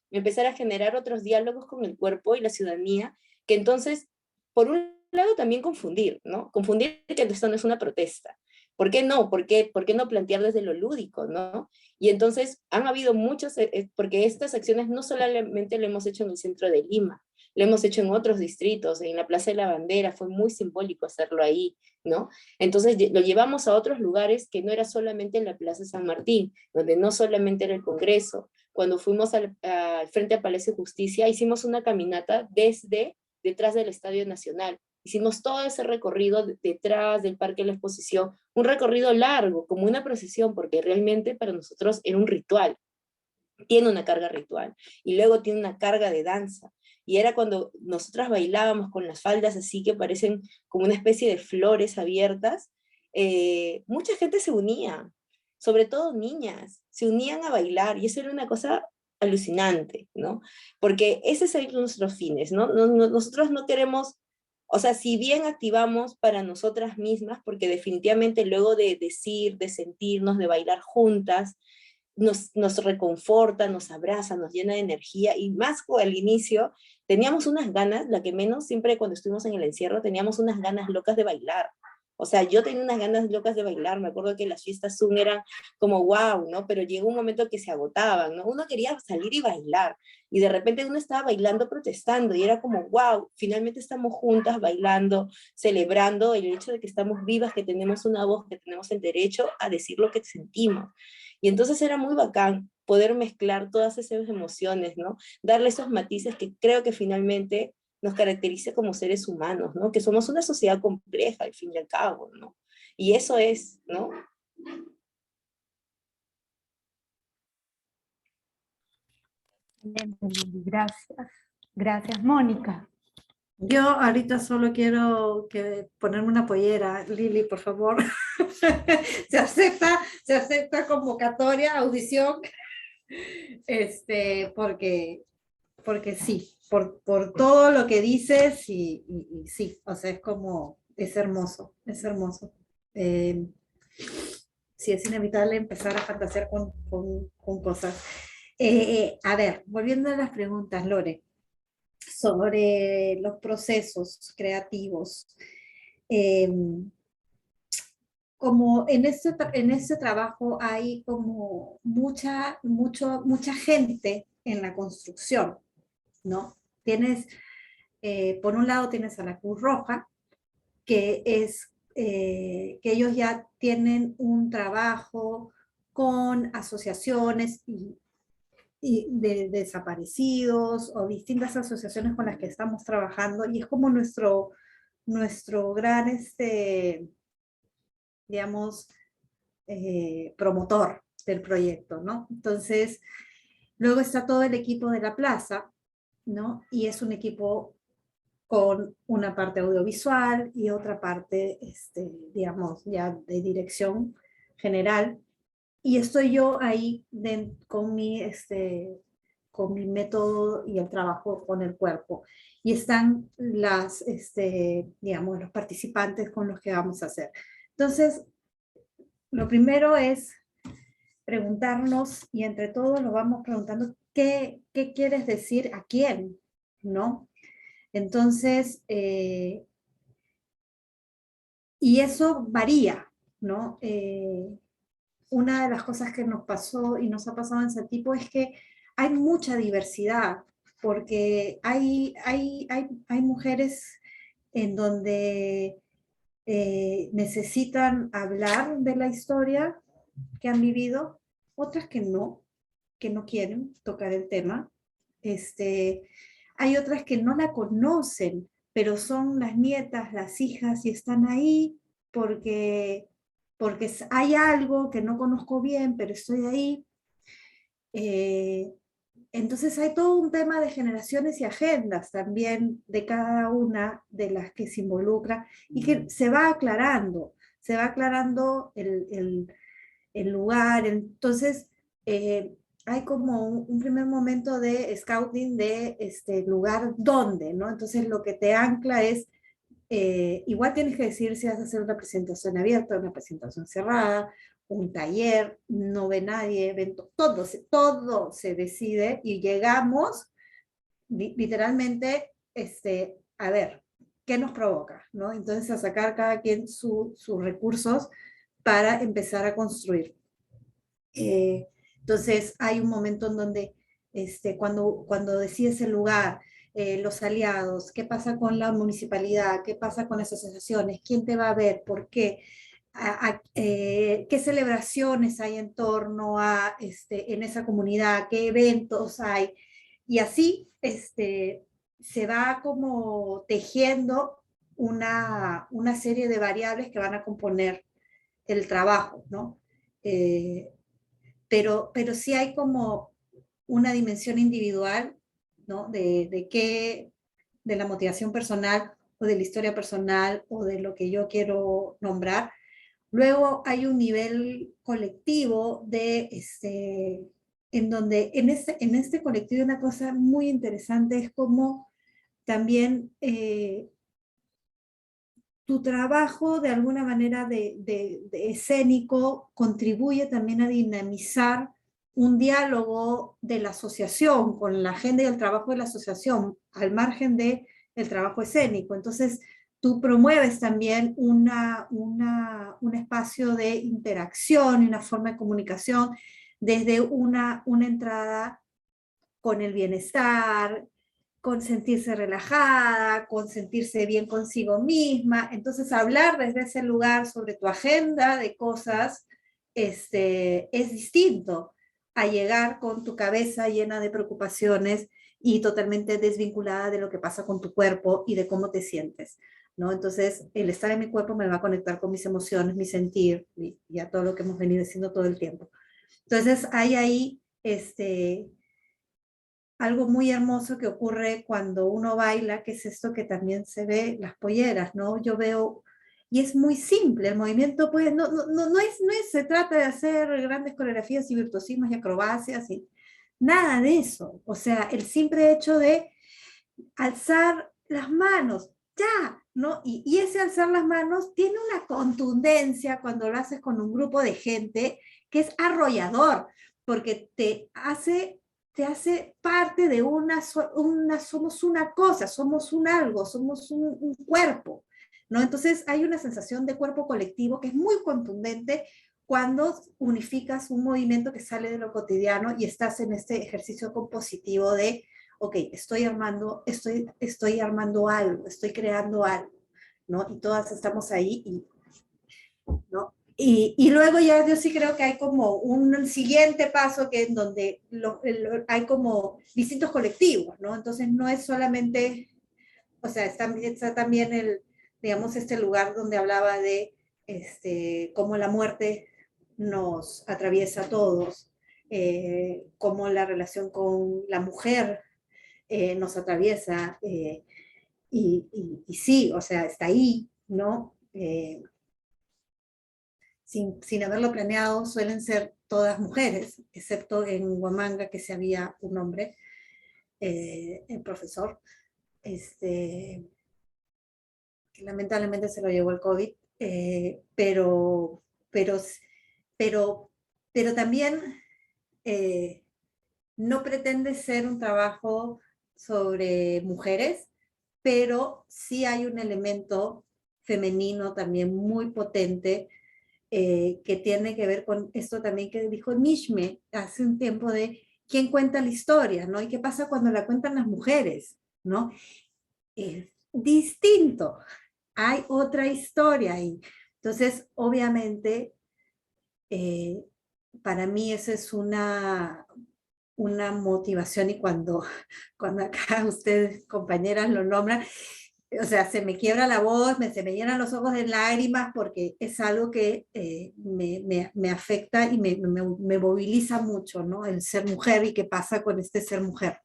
empezar a generar otros diálogos con el cuerpo y la ciudadanía, que entonces, por un lado también confundir, ¿no? Confundir que esto no es una protesta. ¿Por qué no? ¿Por qué no plantear desde lo lúdico, no? Y entonces han habido muchos, porque estas acciones no solamente lo hemos hecho en el centro de Lima, lo hemos hecho en otros distritos, en la Plaza de la Bandera, fue muy simbólico hacerlo ahí, ¿no? Entonces lo llevamos a otros lugares que no era solamente en la Plaza San Martín, donde no solamente era el Congreso. Cuando fuimos frente al Palacio de Justicia, hicimos una caminata desde detrás del Estadio Nacional. Hicimos todo ese recorrido detrás del Parque de la Exposición, un recorrido largo, como una procesión, porque realmente para nosotros era un ritual. Tiene una carga ritual, y luego tiene una carga de danza. Y era cuando nosotras bailábamos con las faldas así que parecen como una especie de flores abiertas, mucha gente se unía, sobre todo niñas, se unían a bailar, y eso era una cosa alucinante, ¿no? Porque ese es nuestros fines, ¿no? Nosotros no queremos, o sea, si bien activamos para nosotras mismas, porque definitivamente luego de decir, de sentirnos, de bailar juntas, nos reconforta, nos abraza, nos llena de energía, y más al inicio teníamos unas ganas, la que menos, siempre cuando estuvimos en el encierro, teníamos unas ganas locas de bailar. O sea, yo tenía unas ganas locas de bailar, me acuerdo que las fiestas Zoom eran como wow, ¿no? Pero llegó un momento que se agotaban, ¿no? Uno quería salir y bailar, y de repente uno estaba bailando, protestando, y era como wow, finalmente estamos juntas bailando, celebrando el hecho de que estamos vivas, que tenemos una voz, que tenemos el derecho a decir lo que sentimos. Y entonces era muy bacán poder mezclar todas esas emociones, ¿no? Darle esos matices que creo que finalmente nos caracteriza como seres humanos, ¿no? Que somos una sociedad compleja, al fin y al cabo, ¿no? Y eso es, ¿no? Gracias. Gracias, Mónica. Yo ahorita solo quiero ponerme una pollera. Lili, por favor. Se acepta convocatoria, audición, porque sí, por todo lo que dices, y sí, o sea, es hermoso, es hermoso. Sí, es inevitable empezar a fantasear con cosas. A ver, volviendo a las preguntas, Lore, sobre los procesos creativos. Como en este trabajo hay como mucha gente en la construcción, ¿no? Tienes, por un lado tienes a la Cruz Roja, que ellos ya tienen un trabajo con asociaciones y de desaparecidos, o distintas asociaciones con las que estamos trabajando, y es como nuestro gran, digamos, promotor del proyecto, ¿no? Entonces, luego está todo el equipo de la plaza, ¿no? Y es un equipo con una parte audiovisual y otra parte, digamos, ya de dirección general. Y estoy yo ahí con mi método y el trabajo con el cuerpo. Y están digamos, los participantes con los que vamos a hacer. Entonces, lo primero es preguntarnos, y entre todos lo vamos preguntando, ¿qué quieres decir a quién? ¿No? Entonces, y eso varía, ¿no? Una de las cosas que nos pasó y nos ha pasado en Satipo es que hay mucha diversidad, porque hay mujeres en donde necesitan hablar de la historia que han vivido, otras que no quieren tocar el tema. Hay otras que no la conocen, pero son las nietas, las hijas, y están ahí porque hay algo que no conozco bien, pero estoy ahí. Entonces hay todo un tema de generaciones y agendas también de cada una de las que se involucra, y que se va aclarando el lugar. Entonces hay como un primer momento de scouting de lugar donde, ¿no? Entonces lo que te ancla es, igual tienes que decir si vas a hacer una presentación abierta, una presentación cerrada, un taller, no ve nadie, evento, todo se decide, y llegamos literalmente a ver qué nos provoca, ¿no? Entonces a sacar cada quien sus recursos para empezar a construir. Entonces hay un momento en donde cuando decides el lugar, los aliados, qué pasa con la municipalidad, qué pasa con las asociaciones, quién te va a ver, por qué, qué celebraciones hay en torno a en esa comunidad, qué eventos hay, y así se va como tejiendo una serie de variables que van a componer el trabajo, ¿no? Pero sí hay como una dimensión individual, ¿no? De la motivación personal o de la historia personal o de lo que yo quiero nombrar. Luego hay un nivel colectivo en donde en este colectivo una cosa muy interesante es como también tu trabajo de alguna manera de escénico contribuye también a dinamizar un diálogo de la asociación con la agenda y el trabajo de la asociación al margen del trabajo escénico. Entonces, tú promueves también un espacio de interacción y una forma de comunicación desde una entrada con el bienestar, con sentirse relajada, con sentirse bien consigo misma. Entonces, hablar desde ese lugar sobre tu agenda de cosas es distinto a llegar con tu cabeza llena de preocupaciones y totalmente desvinculada de lo que pasa con tu cuerpo y de cómo te sientes, ¿no? Entonces, el estar en mi cuerpo me va a conectar con mis emociones, mi sentir y a todo lo que hemos venido haciendo todo el tiempo. Entonces, hay ahí algo muy hermoso que ocurre cuando uno baila, que es esto que también se ve, las polleras, ¿no? Yo veo, y es muy simple, el movimiento pues no se trata de hacer grandes coreografías y virtuosismos y acrobacias, y nada de eso. O sea, el simple hecho de alzar las manos, ya, ¿no? Y ese alzar las manos tiene una contundencia cuando lo haces con un grupo de gente que es arrollador, porque te hace parte de somos una cosa, somos un algo, somos un cuerpo, ¿no? Entonces hay una sensación de cuerpo colectivo que es muy contundente cuando unificas un movimiento que sale de lo cotidiano y estás en este ejercicio compositivo de, ok, estoy armando algo, estoy creando algo, ¿no? Y todas estamos ahí, ¿no? Y luego ya yo sí creo que hay como un siguiente paso que en donde hay como distintos colectivos, ¿no? Entonces no es solamente, o sea, está también digamos, este lugar donde hablaba de cómo la muerte nos atraviesa a todos, cómo la relación con la mujer nos atraviesa, y sí, o sea, está ahí, ¿no? Sin haberlo planeado, suelen ser todas mujeres, excepto en Huamanga, que se había un hombre, el profesor, que lamentablemente se lo llevó el COVID, pero también no pretende ser un trabajo sobre mujeres, pero sí hay un elemento femenino también muy potente, que tiene que ver con esto también que dijo Nishme hace un tiempo de quién cuenta la historia, ¿no? Y qué pasa cuando la cuentan las mujeres, ¿no? Es distinto, hay otra historia ahí. Entonces, obviamente, para mí esa es una motivación, y cuando acá ustedes, compañeras, lo nombran, o sea, se me quiebra la voz, se me llenan los ojos de lágrimas, porque es algo que me afecta y me moviliza mucho, ¿no? El ser mujer y qué pasa con este ser mujer.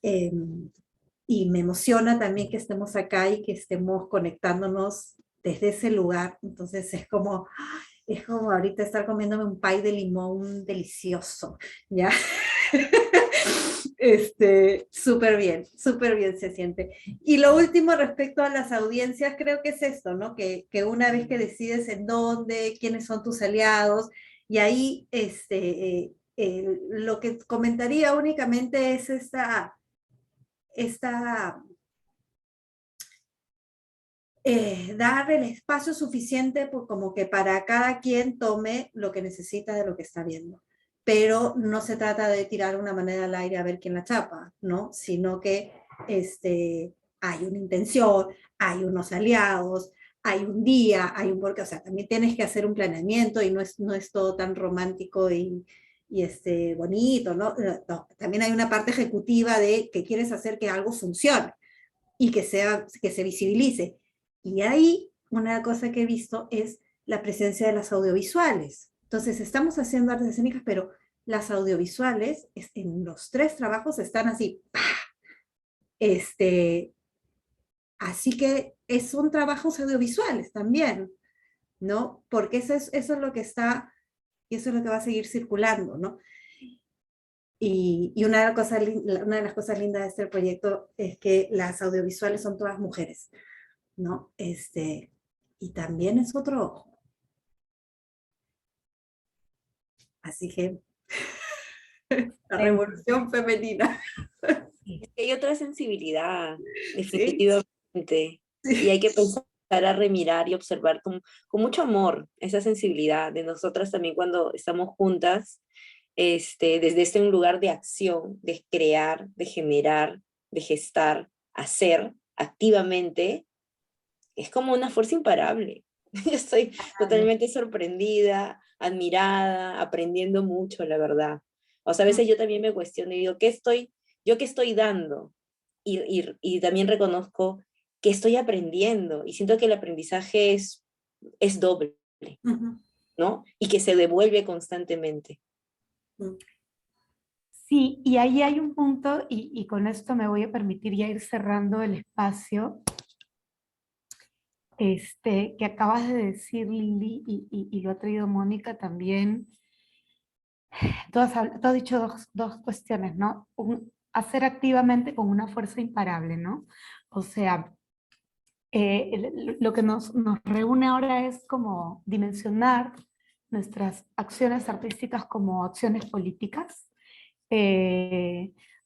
Y me emociona también que estemos acá y que estemos conectándonos desde ese lugar. Entonces es como ahorita estar comiéndome un pie de limón delicioso, ¿ya? Súper bien se siente. Y lo último respecto a las audiencias, creo que es esto, ¿no? Que una vez que decides en dónde, quiénes son tus aliados, y ahí lo que comentaría únicamente es dar el espacio suficiente como que para cada quien tome lo que necesita de lo que está viendo. Pero no se trata de tirar una moneda al aire a ver quién la chapa, ¿no? Sino que hay una intención, hay unos aliados, hay un día, hay un porqué, o sea, también tienes que hacer un planeamiento y no es todo tan romántico y bonito, ¿no? No, también hay una parte ejecutiva de que quieres hacer que algo funcione y que se visibilice. Y ahí una cosa que he visto es la presencia de las audiovisuales. Entonces estamos haciendo artes escénicas, pero las audiovisuales en los 3 trabajos están así, ¡pah! Así que son trabajos audiovisuales también, ¿no? Porque eso es lo que está, y eso es lo que va a seguir circulando, ¿no? Y una de las cosas lindas de este proyecto es que las audiovisuales son todas mujeres, ¿no? Y también es otro ojo. Así que la revolución femenina. Es que hay otra sensibilidad, ¿Sí? definitivamente. Sí. Y hay que pensar a remirar y observar con mucho amor esa sensibilidad de nosotras también cuando estamos juntas, desde un lugar de acción, de crear, de generar, de gestar, hacer activamente, es como una fuerza imparable. Yo estoy totalmente sorprendida, admirada, aprendiendo mucho, la verdad. O sea, a veces yo también me cuestiono y digo, ¿yo qué estoy dando? Y también reconozco que estoy aprendiendo y siento que el aprendizaje es doble, ¿no? Y que se devuelve constantemente. Sí, y ahí hay un punto, y con esto me voy a permitir ya ir cerrando el espacio, que acabas de decir, Lili, y lo ha traído Mónica también. Tú has dicho dos cuestiones, ¿no? Hacer activamente con una fuerza imparable, ¿no? O sea, lo que nos reúne ahora es como dimensionar nuestras acciones artísticas como acciones políticas,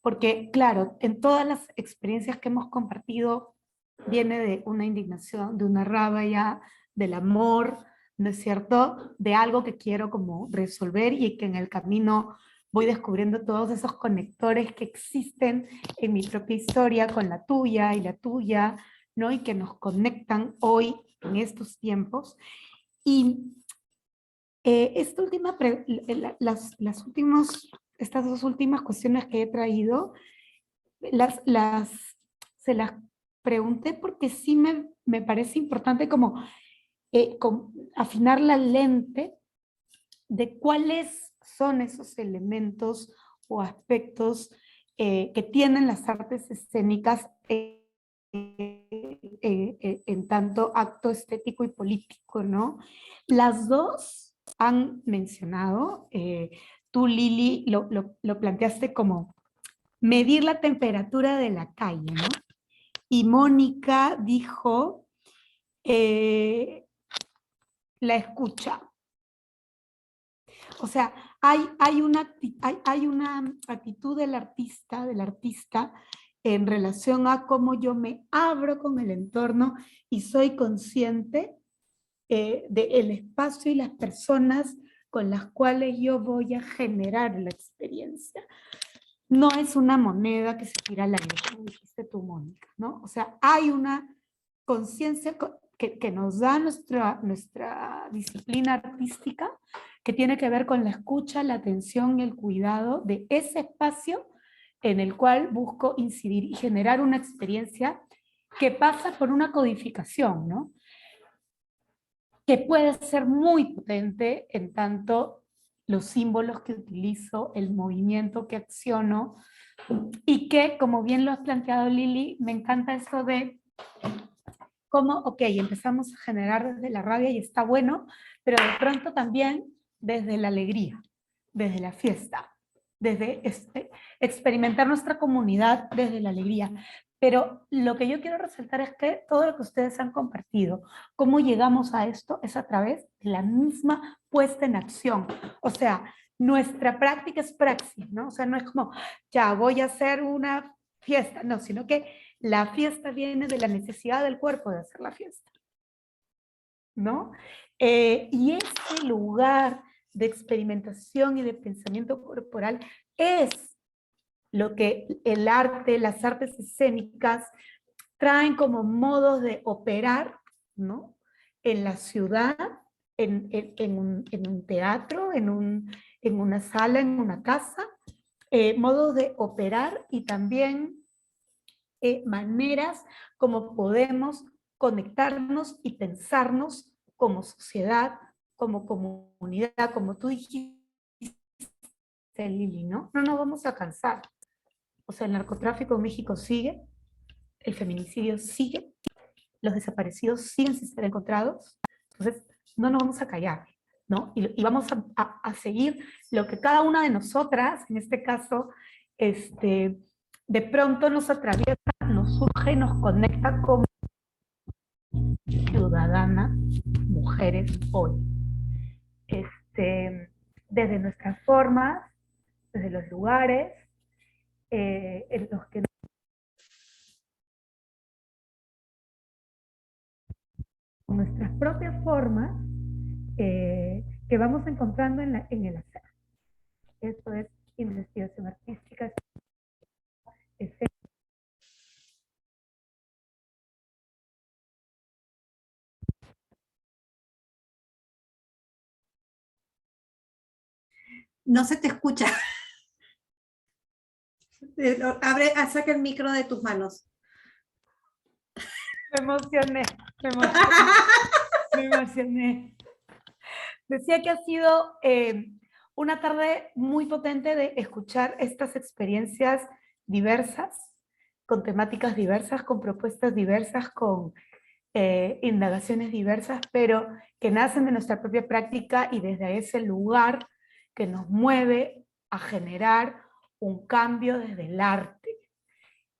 porque claro, en todas las experiencias que hemos compartido viene de una indignación, de una rabia, del amor, ¿no es cierto? De algo que quiero como resolver y que en el camino voy descubriendo todos esos conectores que existen en mi propia historia con la tuya y la tuya, ¿no? Y que nos conectan hoy en estos tiempos. Y esta última estas 2 últimas cuestiones que he traído, se las pregunté porque sí me parece importante como afinar la lente de cuáles son esos elementos o aspectos que tienen las artes escénicas en tanto acto estético y político, ¿no? Las dos han mencionado, tú Lili lo planteaste como medir la temperatura de la calle, ¿no? Y Mónica dijo la escucha. O sea, hay una actitud del artista en relación a cómo yo me abro con el entorno y soy consciente del espacio y las personas con las cuales yo voy a generar la experiencia. No es una moneda que se tira al aire, como dijiste tú, Mónica, ¿no? O sea, hay una conciencia que nos da nuestra disciplina artística, que tiene que ver con la escucha, la atención y el cuidado de ese espacio en el cual busco incidir y generar una experiencia que pasa por una codificación, ¿no? Que puede ser muy potente en tanto los símbolos que utilizo, el movimiento que acciono, y que, como bien lo has planteado Lili, me encanta eso de cómo, ok, empezamos a generar desde la rabia y está bueno, pero de pronto también desde la alegría, desde la fiesta, desde experimentar nuestra comunidad desde la alegría. Pero lo que yo quiero resaltar es que todo lo que ustedes han compartido, cómo llegamos a esto, es a través de la misma puesta en acción. O sea, nuestra práctica es praxis, ¿no? O sea, no es como, ya voy a hacer una fiesta, no, sino que la fiesta viene de la necesidad del cuerpo de hacer la fiesta, ¿no? Y ese lugar de experimentación y de pensamiento corporal es lo que el arte, las artes escénicas traen como modos de operar, ¿no? En la ciudad, en un teatro, en en una sala, en una casa, modos de operar y también maneras como podemos conectarnos y pensarnos como sociedad, como comunidad, como tú dijiste, Lili, ¿no? No nos vamos a cansar. O sea, el narcotráfico en México sigue, el feminicidio sigue, los desaparecidos siguen sin ser encontrados, entonces no nos vamos a callar, ¿no? Y vamos a seguir lo que cada una de nosotras, en este caso, de pronto nos atraviesa, nos surge y nos conecta como ciudadanas, mujeres hoy. Desde nuestras formas, desde los lugares en los que con nuestras propias formas que vamos encontrando en el hacer. Eso es investigación artística. No se te escucha. Saca el micro de tus manos. Me emocioné. Decía que ha sido una tarde muy potente de escuchar estas experiencias diversas, con temáticas diversas, con propuestas diversas, con indagaciones diversas, pero que nacen de nuestra propia práctica y desde ese lugar que nos mueve a generar un cambio desde el arte.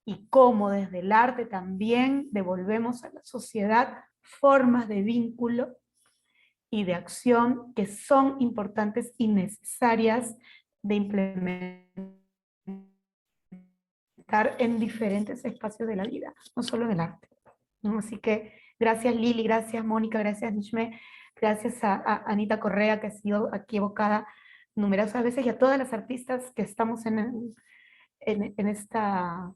Y cómo desde el arte también devolvemos a la sociedad formas de vínculo y de acción que son importantes y necesarias de implementar en diferentes espacios de la vida, no solo en el arte, ¿no? Así que gracias Lili, gracias Mónica, gracias Nishme, gracias a Anita Correa, que ha sido aquí evocada numerosas veces, y a todas las artistas que estamos en esta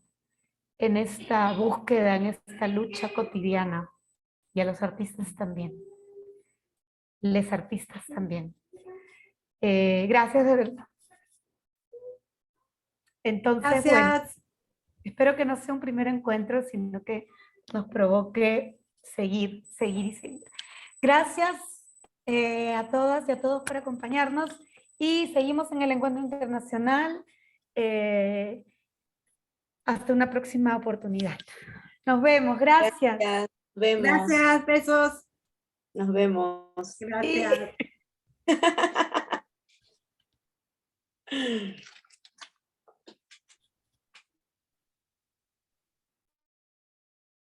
búsqueda, en esta lucha cotidiana, y a los artistas también. Les artistas también. Gracias de verdad. Entonces, bueno, espero que no sea un primer encuentro, sino que nos provoque seguir. Gracias a todas y a todos por acompañarnos y seguimos en el encuentro internacional. Hasta una próxima oportunidad. Nos vemos, gracias. Gracias, vemos. Gracias, besos. Nos vemos. Gracias.